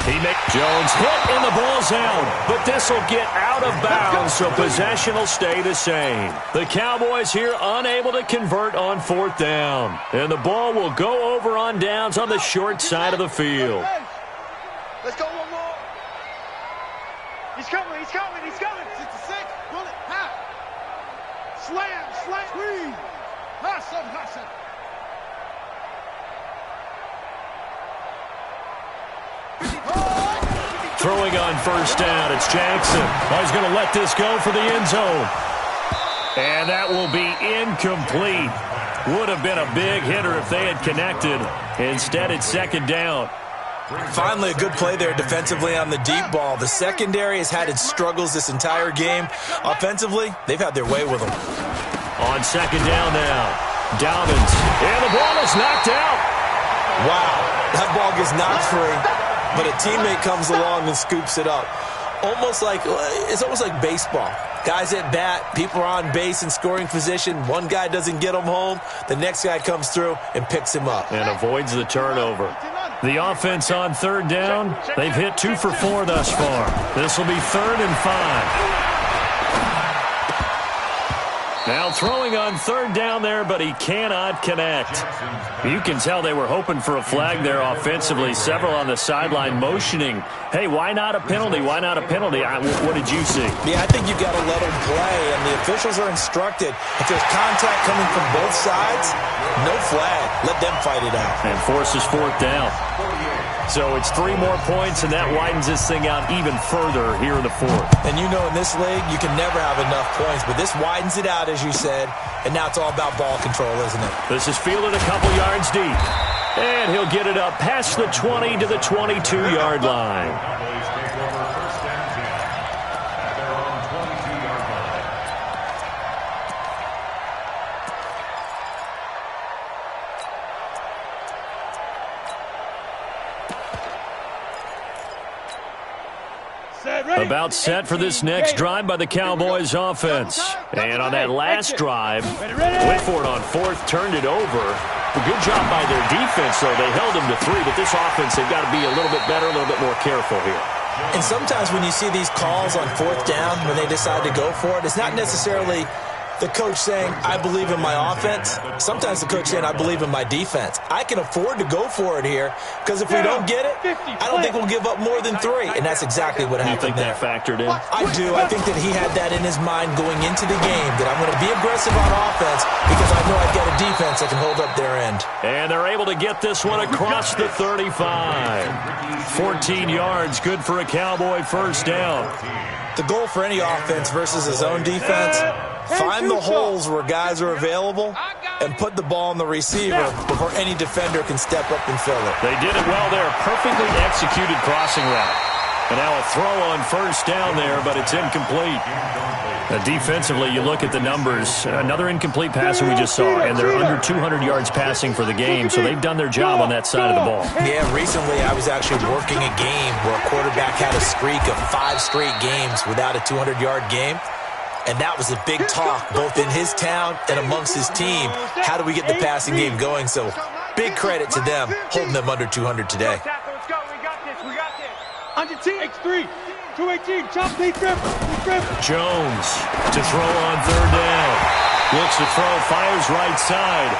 Jones hit and the ball's out, but this will get out of bounds, so possession will stay the same. The Cowboys here unable to convert on 4th down, and the ball will go over on downs on the short side of the field. Let's go one more. He's coming, he's coming, he's coming. 66, pull it, ha. Slam, squeeze. Hustle. Throwing on first down, it's Jackson. He's going to let this go for the end zone. And that will be incomplete. Would have been a big hitter if they had connected. Instead, it's 2nd down. Finally, a good play there defensively on the deep ball. The secondary has had its struggles this entire game. Offensively, they've had their way with them. On second down now, Dobbins, and the ball is knocked out. Wow, that ball gets knocked free, but a teammate comes along and scoops it up. It's almost like baseball. Guys at bat, people are on base in scoring position. One guy doesn't get him home. The next guy comes through and picks him up. And avoids the turnover. The offense on third down, they've hit 2 for 4 thus far. This will be 3rd and 5. Now throwing on third down there, but he cannot connect. You can tell they were hoping for a flag there offensively. Several on the sideline motioning, hey, why not a penalty? Why not a penalty? What did you see? Yeah, I think you've got to let them play, and the officials are instructed. If there's contact coming from both sides, no flag. Let them fight it out. And forces 4th down. So it's 3 more points, and that widens this thing out even further here in the 4th. And you know in this league, you can never have enough points, but this widens it out, as you said, and now it's all about ball control, isn't it? This is fielded a couple yards deep. And he'll get it up past the 20 to the 22-yard line. Cowboys take over 1st and 10 at their own 22-yard line. About set for this next drive by the Cowboys offense. And on that last drive, went for it on 4th, turned it over. A good job by their defense, though. They held them to 3, but this offense, they've got to be a little bit better, a little bit more careful here. And sometimes when you see these calls on 4th down, when they decide to go for it, it's not necessarily the coach saying, I believe in my offense. Sometimes the coach saying, I believe in my defense. I can afford to go for it here because if we don't get it, I don't think we'll give up more than 3. And that's exactly what happened there. You think that factored in? I do. I think that he had that in his mind going into the game, that I'm going to be aggressive on offense because I know I've got a defense that can hold up their end. And they're able to get this one across the 35. 14 yards, good for a Cowboy 1st down. The goal for any offense versus a zone defense, find the holes where guys are available and put the ball on the receiver before any defender can step up and fill it. They did it well there. Perfectly executed crossing route. And now a throw on 1st down there, but it's incomplete. Defensively, you look at the numbers. Another incomplete pass that we just saw, and they're under 200 yards passing for the game, so they've done their job on that side of the ball. Yeah, recently I was actually working a game where a quarterback had a streak of 5 straight games without a 200-yard game. And that was a big talk, both in his town and amongst his team. How do we get the passing game going? So big credit to them, holding them under 200 today. Let's go. We got this. Under T. X3. 218. Chop. Jones to throw on 3rd down. Looks to throw, fires right side.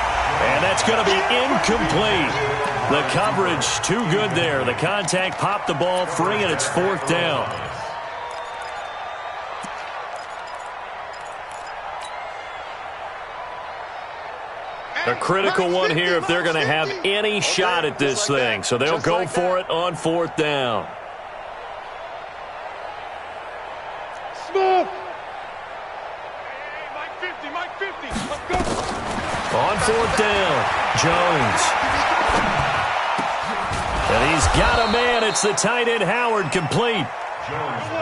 And that's going to be incomplete. The coverage too good there. The contact popped the ball free, and it's 4th down. A critical one here if they're going to have any shot at this thing. So they'll go for it on 4th down. Smooth. Mike 50. Let's go. On 4th down, Jones. And he's got a man. It's the tight end, Howard, complete.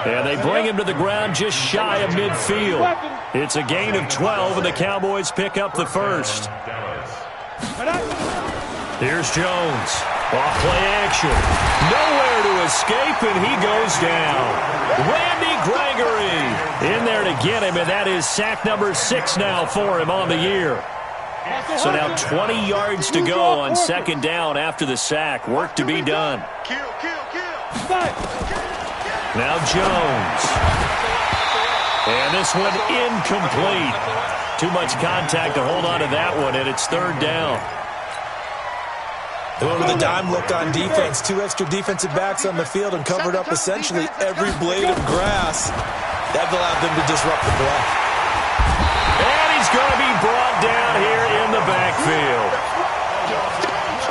And they bring him to the ground just shy of midfield. It's a gain of 12, and the Cowboys pick up the 1st. Here's Jones. Off-play action. Nowhere to escape, and he goes down. Randy Gregory in there to get him, and that is sack number 6 now for him on the year. So now 20 yards to go on 2nd down after the sack. Work to be done. Kill. Now Jones. And this one incomplete. Too much contact to hold on to that one, and it's 3rd down. They went with a dime look on defense. 2 extra defensive backs on the field and covered up essentially every blade of grass. That allowed them to disrupt the play. And he's going to be brought down here in the backfield.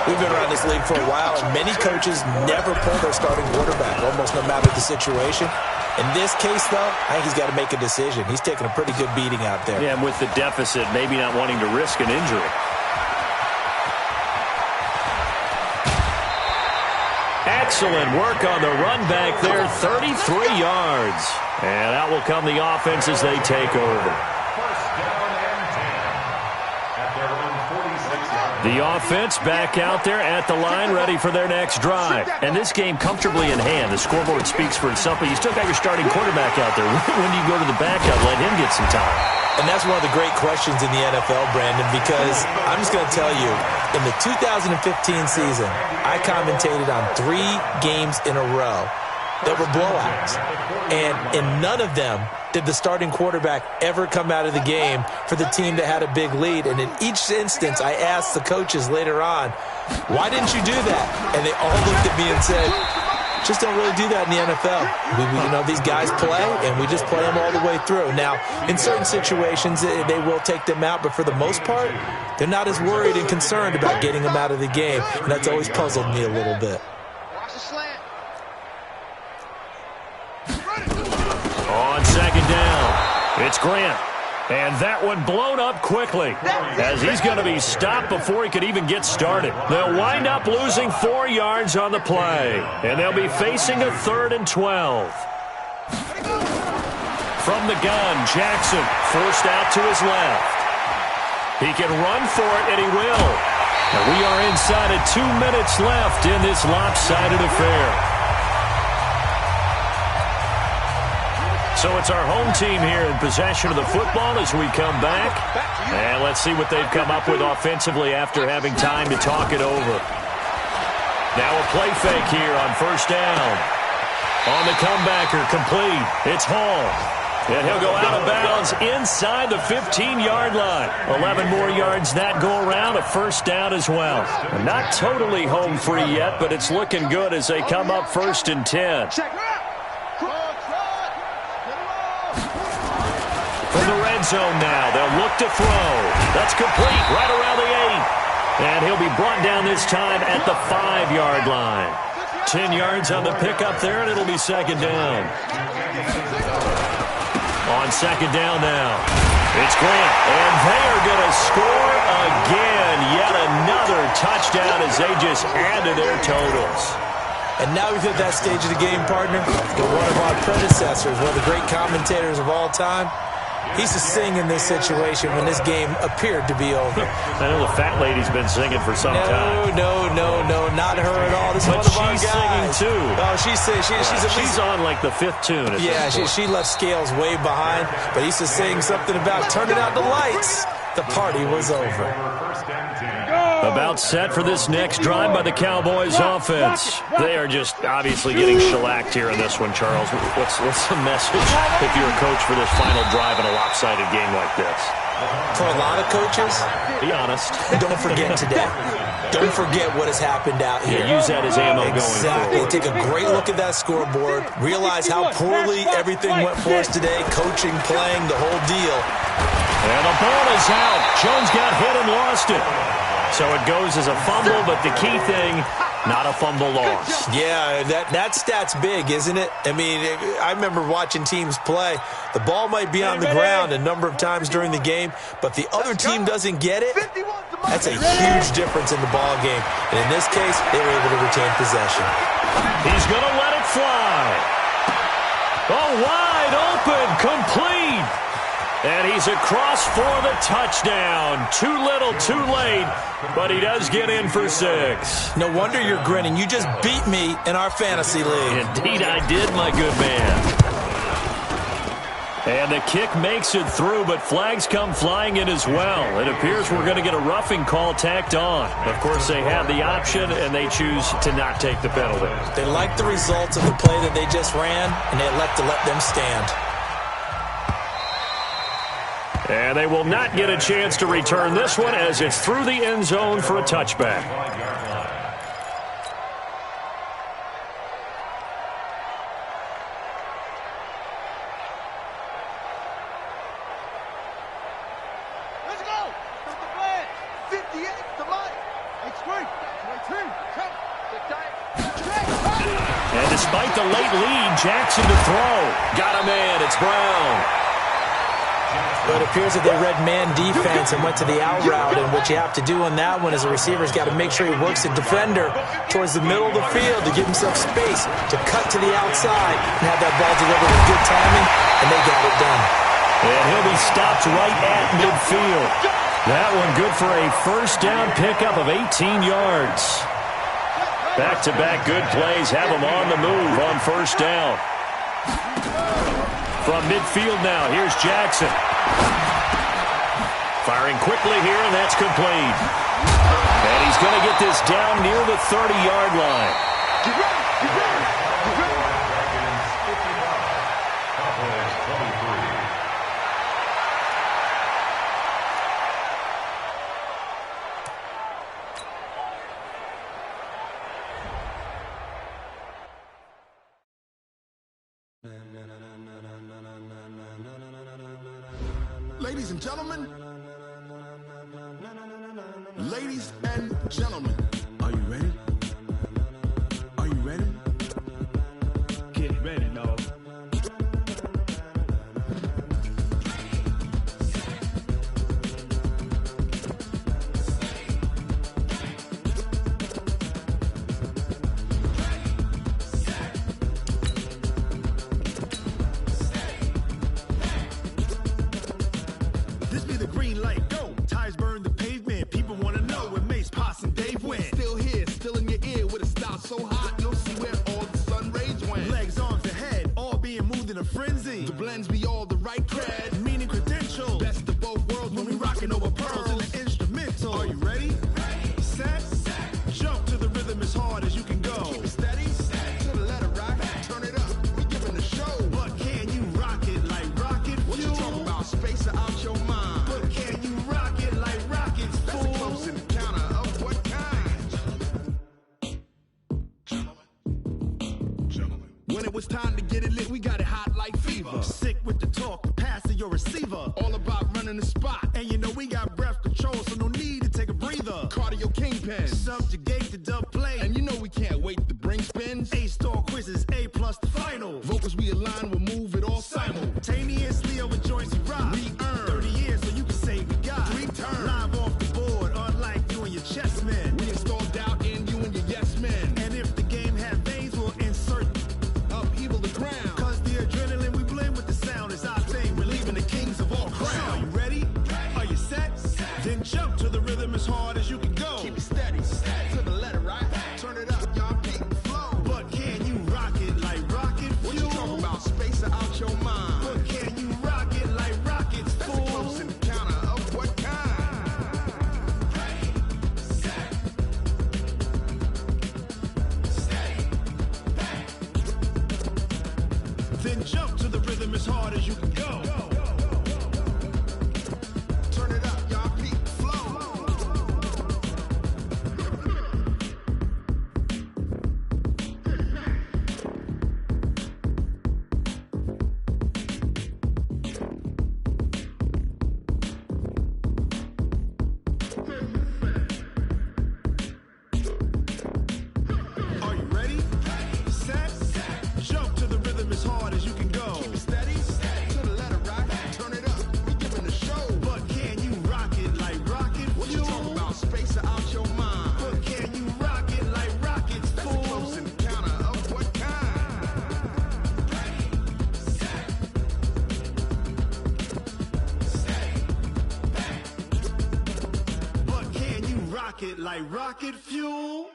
We've been around this league for a while, and many coaches never pull their starting quarterback, almost no matter the situation. In this case, though, I think he's got to make a decision. He's taking a pretty good beating out there. Yeah, and with the deficit, maybe not wanting to risk an injury. At Excellent work on the run back there, 33 yards. And out will come the offense as they take over. First down and 10. At their own 46-yard line. The offense back out there at the line, ready for their next drive. And this game comfortably in hand. The scoreboard speaks for itself, but you still got your starting quarterback out there. When do you go to the backup, let him get some time? And that's one of the great questions in the NFL, Brandon, because I'm just going to tell you, in the 2015 season, I commentated on 3 games in a row that were blowouts. And in none of them did the starting quarterback ever come out of the game for the team that had a big lead. And in each instance, I asked the coaches later on, why didn't you do that? And they all looked at me and said, just don't really do that in the NFL. These guys play, and we just play them all the way through. Now, in certain situations, they will take them out, but for the most part, they're not as worried and concerned about getting them out of the game, and that's always puzzled me a little bit. On second down, it's Grant. And that one blown up quickly as he's going to be stopped before he could even get started. They'll wind up losing 4 yards on the play, and they'll be facing a 3rd and 12. From the gun, Jackson forced out to his left. He can run for it, and he will. And we are inside of 2 minutes left in this lopsided affair. So it's our home team here in possession of the football as we come back. And let's see what they've come up with offensively after having time to talk it over. Now a play fake here on first down. On the comebacker, complete. It's Hall. And he'll go out of bounds inside the 15-yard line. 11 more yards that go around, a first down as well. Not totally home free yet, but it's looking good as they come up 1st and 10. From the red zone now, they'll look to throw. That's complete right around the 8. And he'll be brought down this time at the 5-yard line. 10 yards on the pickup there, and it'll be second down. On second down now, it's Grant. And they are going to score again. Yet another touchdown as they just add to their totals. And now we've hit that stage of the game, partner, where one of our predecessors, one of the great commentators of all time, he used to sing in this situation when this game appeared to be over. I know the fat lady's been singing for some time. No, not her at all. This is one of our guys. She's singing too. Oh, she's on like the 5th tune. Yeah, she left Scales way behind, but he used to sing something about turning out the lights. The party was over. About set for this next drive by the Cowboys offense. They are just obviously getting shellacked here in this one, Charles. What's the message if you're a coach for this final drive in a lopsided game like this? For a lot of coaches, be honest. Don't forget today. Don't forget what has happened out here. Yeah, use that as ammo exactly. going forward. Take a great look at that scoreboard. Realize how poorly everything went for us today. Coaching, playing, the whole deal. And the ball is out. Jones got hit and lost it. So it goes as a fumble, but the key thing, not a fumble loss. Yeah, that stat's big, isn't it? I mean, I remember watching teams play. The ball might be on the ground a number of times during the game, but the other team doesn't get it. That's a huge difference in the ball game. And in this case, they were able to retain possession. He's going to let it fly. Oh, wide open, complete. And he's across for the touchdown. Too little, too late, but he does get in for 6. No wonder you're grinning. You just beat me in our fantasy league. Indeed I did, my good man. And the kick makes it through, but flags come flying in as well. It appears we're going to get a roughing call tacked on. Of course, they have the option, and they choose to not take the penalty. They like the results of the play that they just ran, and they elect to let them stand. And they will not get a chance to return this one as it's through the end zone for a touchback. Let's go! 58 to Mike. And despite the late lead, Jackson to throw. Got a man. It's Brown. But it appears that they read man defense and went to the out route, and what you have to do on that one is the receiver's got to make sure he works the defender towards the middle of the field to give himself space to cut to the outside and have that ball delivered with good timing, and they got it done. And he'll be stopped right at midfield. That one good for a first down pickup of 18 yards. Back-to-back good plays have them on the move on first down. From midfield now, here's Jackson. Firing quickly here, and that's complete. And he's going to get this down near the 30-yard line. Ladies and gentlemen, ladies and gentlemen, are you ready? Are you ready? Get ready, dog. This be the green light, go. Tires burn the pavement. People want to know where Mace, Potts, and Dave went. Still here, still in your ear with a style so hot, you'll see where all the sun rays went. Legs, arms, and head, all being moved in a frenzy. The blends be all the right cred, meaning credentials. Best of both worlds when we rockin' over pearls in the instrumental. Are you ready? Set, jump to the rhythm as hard as you can go. Keep it steady, to the letter rock, turn it up, we giving the show. But can you rock it like rocket fuel? What you talking about, space out your mind? But can you rock it like rockets, fool? That's a close encounter of what kind? Gentlemen. When it was time to get it lit, we got it hot like fever. Sick with the talk, passing your receiver. All about running the spot. And you know we got breath control, so no need to take a breather. Cardio kingpin, subjugate the dub play. And you know we can't wait to bring spins. A-star quizzes, A+ the final. Vocals we align, we'll move it all simultaneously over joints we rock. We earn 30 years, so you can say we got 3 turns. Live off the board, unlike you and your chess men. We install doubt in you and your yes men. And if the game had veins, we'll insert upheaval the ground. Cause the adrenaline we blend with the sound is our thing. We're leaving the kings of all crowns. Are you ready? Are you set? Then jump to the rhythm as hard as you can go. Keep it steady, to the letter right. Turn it up, y'all beat the flow. But can you rock it like rocket fuel? What you talking about, space out your mind? But can you rock it like rockets, fool? That's a close encounter of what kind? Then jump to the rhythm as hard as you can go. Turn it up, y'all beat the flow. Are you ready? Set, jump to the rhythm as hard as you can go. Keep it steady, to the letter rock. Turn it up, we giving the show. But can you rock it like rocket fuel? What you talking about, space out your mind? But can you rock it like rockets, fool? That's a close encounter of what kind? But can you rock it like rocket fuel?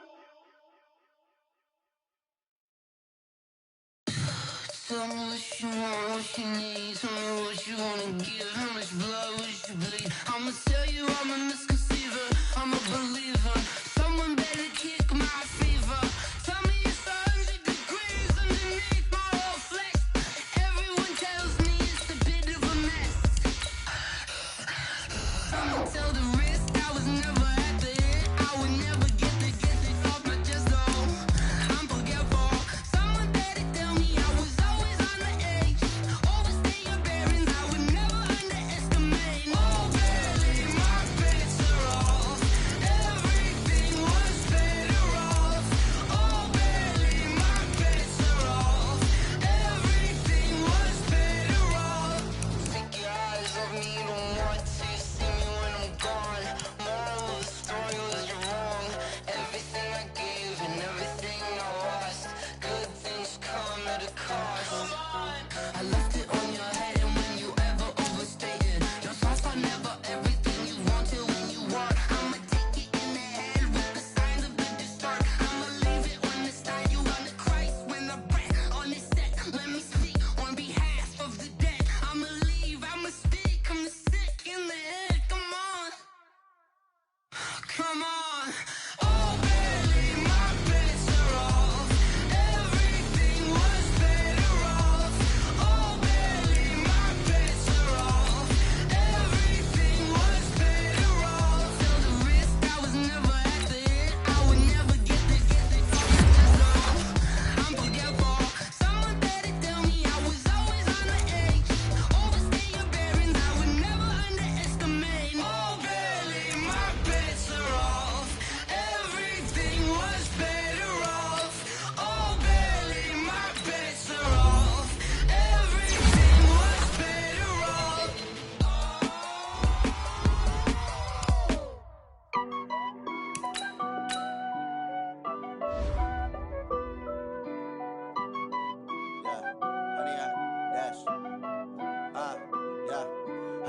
Tell me what you want, what you need. Tell me what you wanna give. How much blood would you bleed? I'ma tell you I'm a misconceiver. I'm a believer. Someone better kick my fever. Tell me it's 100 degrees underneath my whole flesh. Everyone tells me it's a bit of a mess. I'ma tell the risk I was never at the end. I would never get it off my chest. Oh, I'm forgetful. Someone better tell me I was always on the edge. Overstay your bearings, I would never underestimate. Oh, barely, my bets are off. Everything was better off. Oh, barely, my bets are off. Everything was better off. Take your eyes off me.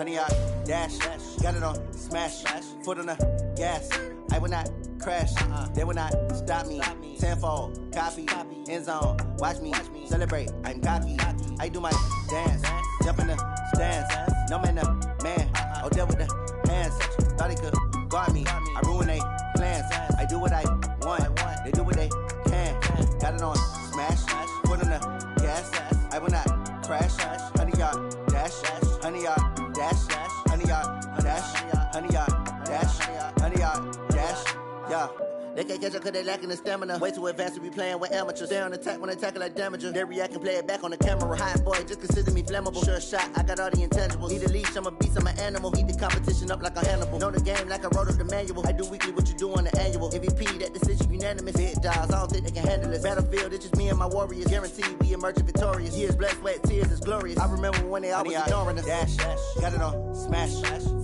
100 yard dash. Got it on smash. Foot on the gas. I will not crash. They will not stop me. Tenfold, copy, end zone. Watch me celebrate. I'm cocky. I do my dance. Jump in the stands. No man, the man. Oh, deal with the hands. Thought he could guard me. I ruin they plans. I do what I want. They do what they can. Got it on smash. Foot on the gas. I will not crash. 100 yard dash. 100 yard dash. 100 yard dash. 100 yard dash. 100 yard dash. Yeah. They can't catch up cause they lacking the stamina. Way too advanced to be playing with amateurs. Stay on attack when they tackle like damager. They react and play it back on the camera. Hot boy, just consider me flammable. Sure shot, I got all the intangibles. Need a leash, I'm a beast, I'm an animal. Heat the competition up like a Hannibal. Know the game like I wrote up the manual. I do weekly what you do on the annual. MVP, that decision unanimous. Hit dials, I don't think they can handle it. Battlefield, it's just me and my warriors. Guaranteed we emerging victorious. Years, blood, sweat, tears, it's glorious. I remember when they always ignoring us. Dash, got it on smash.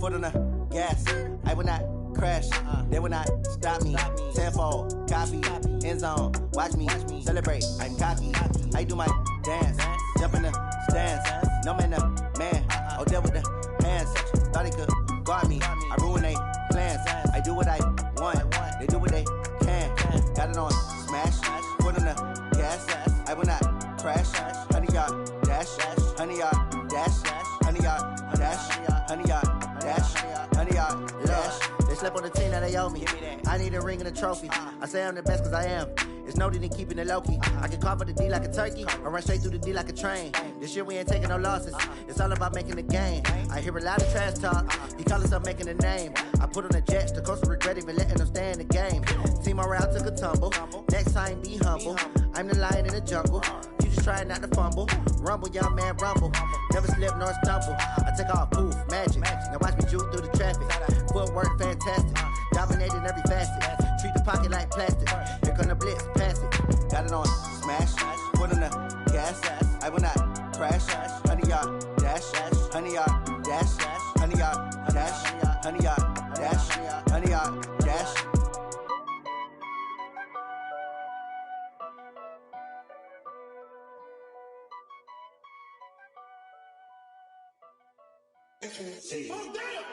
Foot on the gas. I will not crash. They will not stop me. Tenfold, copy, end zone. Watch me celebrate. I'm cocky. I do my dance. Jump in the stands. No man, the man. Oh, deal with the hands. Thought he could guard me. I ruin they plans. I do what I want. They do what they can. Got it on smash. Foot on the gas. I will not crash. 100 yard dash. 100 yard dash. 100 yard dash. 100 yard dash. 100 yard dash. They slept on the team, now they owe me. I need a ring and a trophy. I say I'm the best cause I am. It's no need in keeping it low-key. I can carve the D like a turkey or run straight through the D like a train. This year we ain't taking no losses. It's all about making the game. I hear a lot of trash talk. He call himself making a name. I put on the jets. The coach will regret even letting them stay in the game. Team morale took a tumble. Next time be humble. I'm the lion in the jungle. You just trying not to fumble. Rumble, young man, rumble. Never slip nor stumble. I take off, poof, magic. Now watch me juke through the traffic. Footwork fantastic. Dominating every facet. Treat the pocket like plastic. Here come the blitz, pass it. Got it on smash. Foot on the gas. I will not crash. 100 yard dash. 100 yard dash. 100 yard dash. 100 yard dash. 100 yard dash. Oh, damn!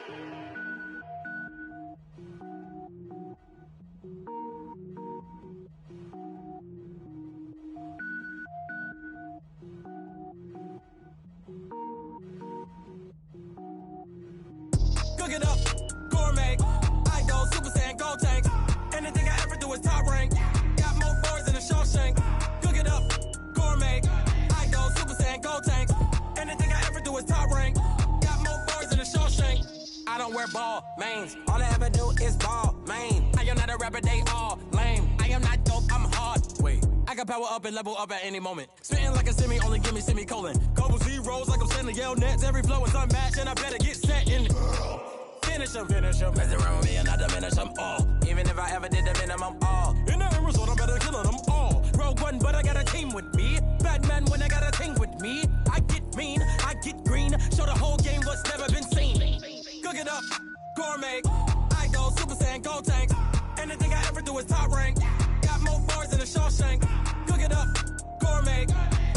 Cook it up, gourmet. I go Super Saiyan, go tank. Anything I ever do is top rank. Got more boards than a Shawshank. Cook it up, gourmet. I go Super Saiyan, go tank. Anything I ever do is top rank. Got more boards than a Shawshank. I don't wear ball mains. All I ever do is ball main. I am not a rapper, they all lame. I am not dope, I'm hard. Wait, I can power up and level up at any moment. Spitting like a semi, only give me semicolon. Couple zeros like I'm sending yell nets. Every flow is unmatched and I better get set in. Finish them. Mess around with me and I diminish them all. Even if I ever did the minimum all. In the result, I better kill them all. Rogue One, but I got a team with me. Batman when I got a thing with me. I get mean, I get green. Show the whole game what's never been seen. Cook it up, gourmet. I go Super Saiyan, go tank. Anything I ever do is top rank. Got more bars than a Shawshank. Cook it up, gourmet.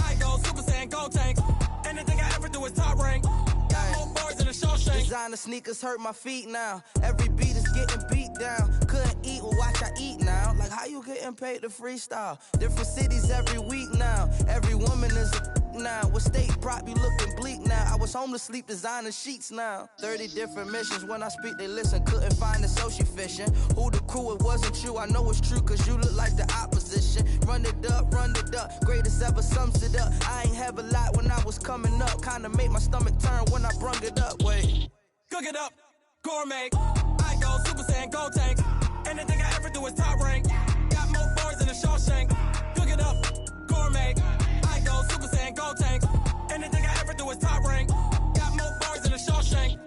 I go Super Saiyan, go tank. Anything I ever do is top rank. Got more bars than a Shawshank. Designer sneakers hurt my feet now. Every beat is getting beat down. Couldn't eat, well watch I eat now. Like how you getting paid to freestyle? Different cities every week now. Every woman is a now. With state prop, you looking bleak now. I was home to sleep, designer sheets now. 30 different missions. When I speak, they listen. Couldn't find it, so she fishing. Who the crew? It wasn't you. I know it's true, cause you look like the opposition. Run it up, greatest ever sums it up. I ain't have a lot when I was coming up. Kinda made my stomach turn when I brung it up. Wait. Cook it up, gourmet. I go Super Saiyan, go tank. Anything I ever do is top rank. Got more bars than a Shawshank. Cook it up, gourmet. I go Super Saiyan, go tank. Anything I ever do is top rank. Got more bars than a Shawshank.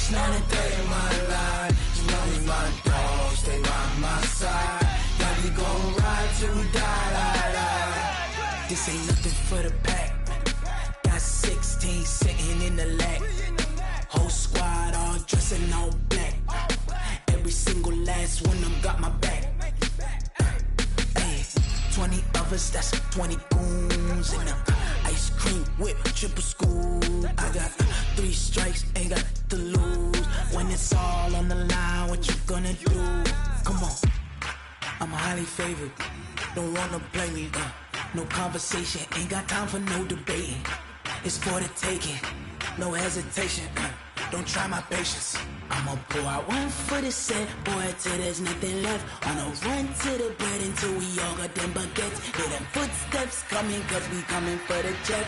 switch, now that they in my life. As long as my dogs stay by my side, yeah, we gon' ride till we die. This ain't nothing for the pack. Got 16 sitting in the lag. Whole squad all dressing all black. Every single last one of them got my back. 20 of us, that's 20 goons in them. Ice cream whip, triple school. I got 3 strikes, ain't got to lose. When it's all on the line, what you gonna do? Come on, I'm highly favored. Don't wanna play me, no conversation, ain't got time for no debating. It's for the taking, no hesitation. Don't try my patience. I'ma pour out one for the set, boy, till there's nothing left. On a run to the bread until we all got them baguettes. Hear them footsteps coming, cause we coming for the jet.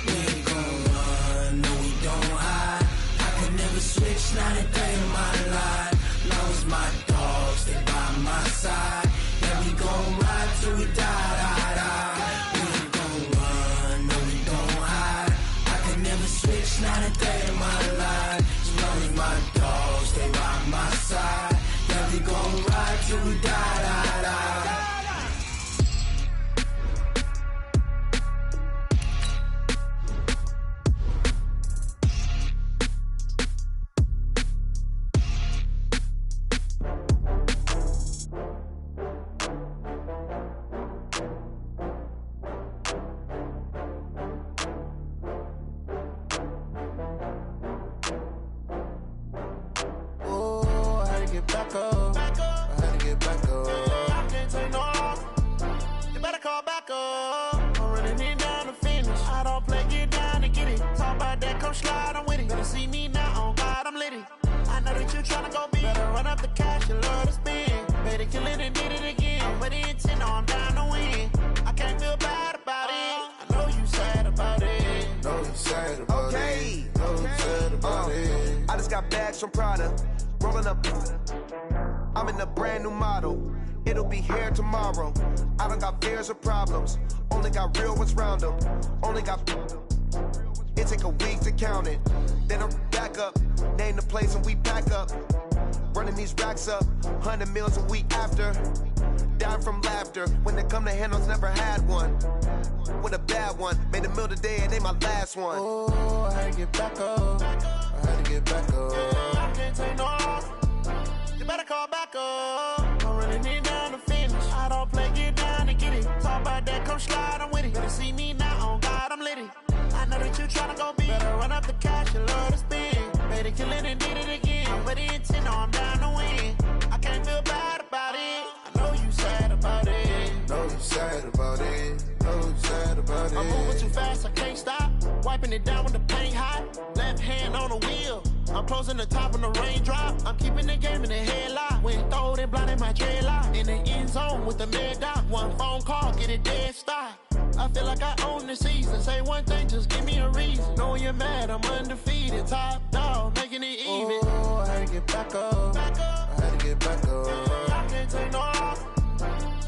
We ain't gon' run, no we don't hide. I could never switch, now that they in my life. Long as my dogs stay by my side, yeah, we gon' ride till we die. We ain't gon' run, no we don't hide. I could never switch, now that they in my life. As long as my dogs stay by my side, yeah, we gon' ride till we die. From Prada, rolling up. I'm in a brand new model. It'll be here tomorrow. I don't got fears or problems. Only got real ones round them. Only got. It take a week to count it. Then I'm back up. Name the place and we pack up. Running these racks up. 100 meals a week after. Dying from laughter. When they come to handles, never had one. With a bad one. Made a meal today and ain't my last one. Oh, I had to get back up. I had to get back up. I can't take no loss. You better call back up. I'm running it down to finish. I don't play, get down and get it. Talk about that, come slide, I'm with it. Better see me now, on God, I'm litty. I know that you tryna go big. Better run up the cash, you love to spend. Made it, kill it, and did it again. But the intent, no, I'm down to win. I can't feel bad about it. I know you sad about it. Know you sad about it. Know you sad about it. I'm moving too fast, I can't stop. Wiping it down with the paint hot. Left hand on the wheel. I'm closing the top on the raindrop. I'm keeping the game in the headlock. When throwed and blinded my dreadlock. In the end zone with the mad dot. One phone call, get it dead stop. I feel like I own the season. Say one thing, just give me a reason. Knowing you're mad, I'm undefeated. Top dog, making it even. Oh, I had to get back up. I had to get back up. I can't take no loss.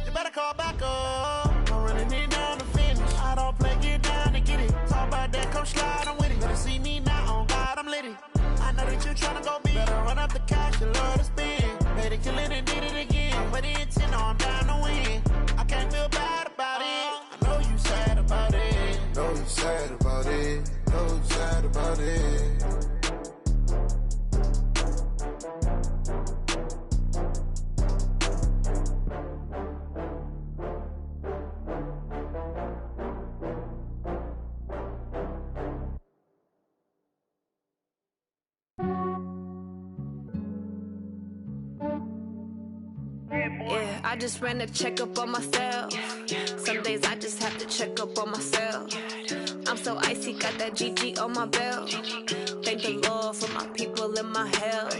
You better call back up. I'm running it down to finish. I don't play, get down and get it. Talk about that, come slide, I'm with it. Better see me now, on God, I'm litty. I know that you tryna go big. Better run up the cash, you love to spend. Made it, kill it, and did it again. But the intent, no, I'm down to win. I can't feel bad about it. I know you sad about it. Know you sad about it. Know you sad about it. Yeah, I just ran a checkup on myself. Some days I just have to check up on myself. I'm so icy, got that GG on my belt. Thank the Lord for my people in my health.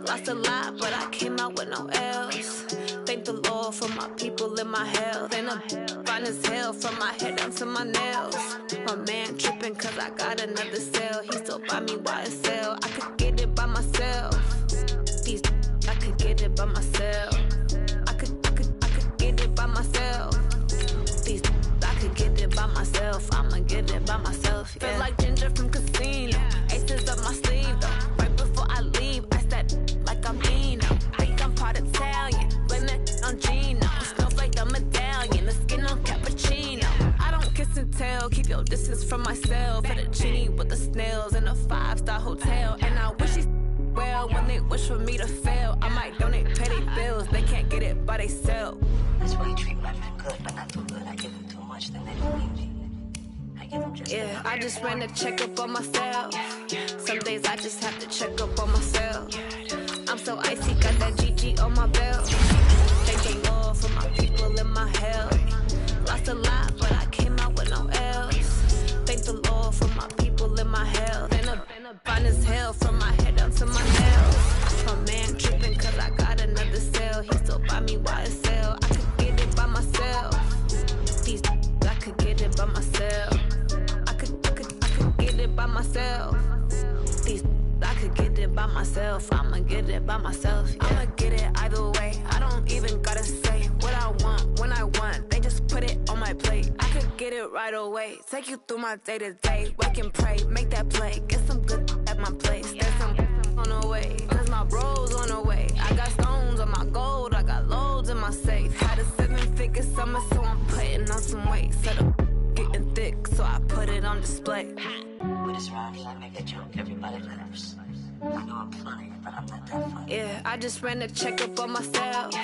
Lost a lot, but I came out with no else. Thank the Lord for my people in my health. And I'm fine as hell from my head down to my nails. My man tripping cause I got another cell. He still buy me YSL. I could get it by myself. These I could get it by myself. I could get it by myself. These I could get it by myself. I'ma get it by myself. Yeah. Feel like Ginger from Casino. pieces up my sleeve though. Right before I leave, I said like I'm Eno. Think I'm part Italian, blame that on Gino. Smells like the medallion, the skin on cappuccino. I don't kiss and tell, keep your distance from myself. At a genie with the snails in a 5-star hotel. And I wish these well when they wish for me to fail. I might donate petty bills, they can't get it by themselves. That's why you treat my men good, but not too good. I give them too much, then they don't need me. I give them just yeah, I just ran to check up on myself. Some days I just have to check up on myself. I'm so icy, got that GG on my belt. Thank the Lord for my people in my health. Lost a lot, but I came out with no else. Thank the Lord for my people in my health. Been a fine as hell from my head down to my nails. My man tripping cause I got another cell. He still buy me YSL. I could get it by myself. These I could get it by myself. I could get it by myself. These I could get it by myself. I'ma get it by myself. Yeah. I'ma get it either way. I don't even gotta say what I want when I want. They just put it on my plate. I could get it right away. Take you through my day to day. Work and pray, make that play. Get some good at my place. There's some on the way. Cause my bros on the way. I got stones on my gold. I got loads in my safe. Had a 7-figure summer, so I'm putting on some weight. Set up getting thick, so I put it on display. With this round here, I make a joke, everybody laughs. I know I'm funny, but I'm not that funny. Yeah, I just ran to check up on myself.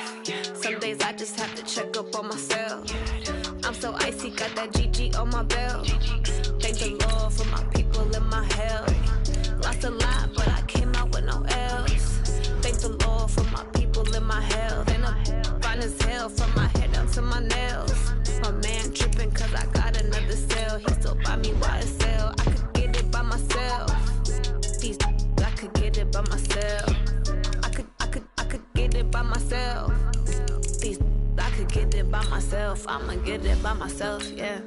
Some days I just have to check up on myself. I'm so icy, got that GG on my belt. Thank the Lord for my people in my health. Lost a lot, but I came out with no else. Thank the Lord for my people in my health. And I'm fine as hell from my head down to my nails. My man tripping cause I got another cell. He still buy me YSL. I could get it by myself. These I could get it by myself. I could get it by myself. These I could get it by myself. I'ma get it by myself, yeah.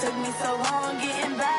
Took me so long getting back.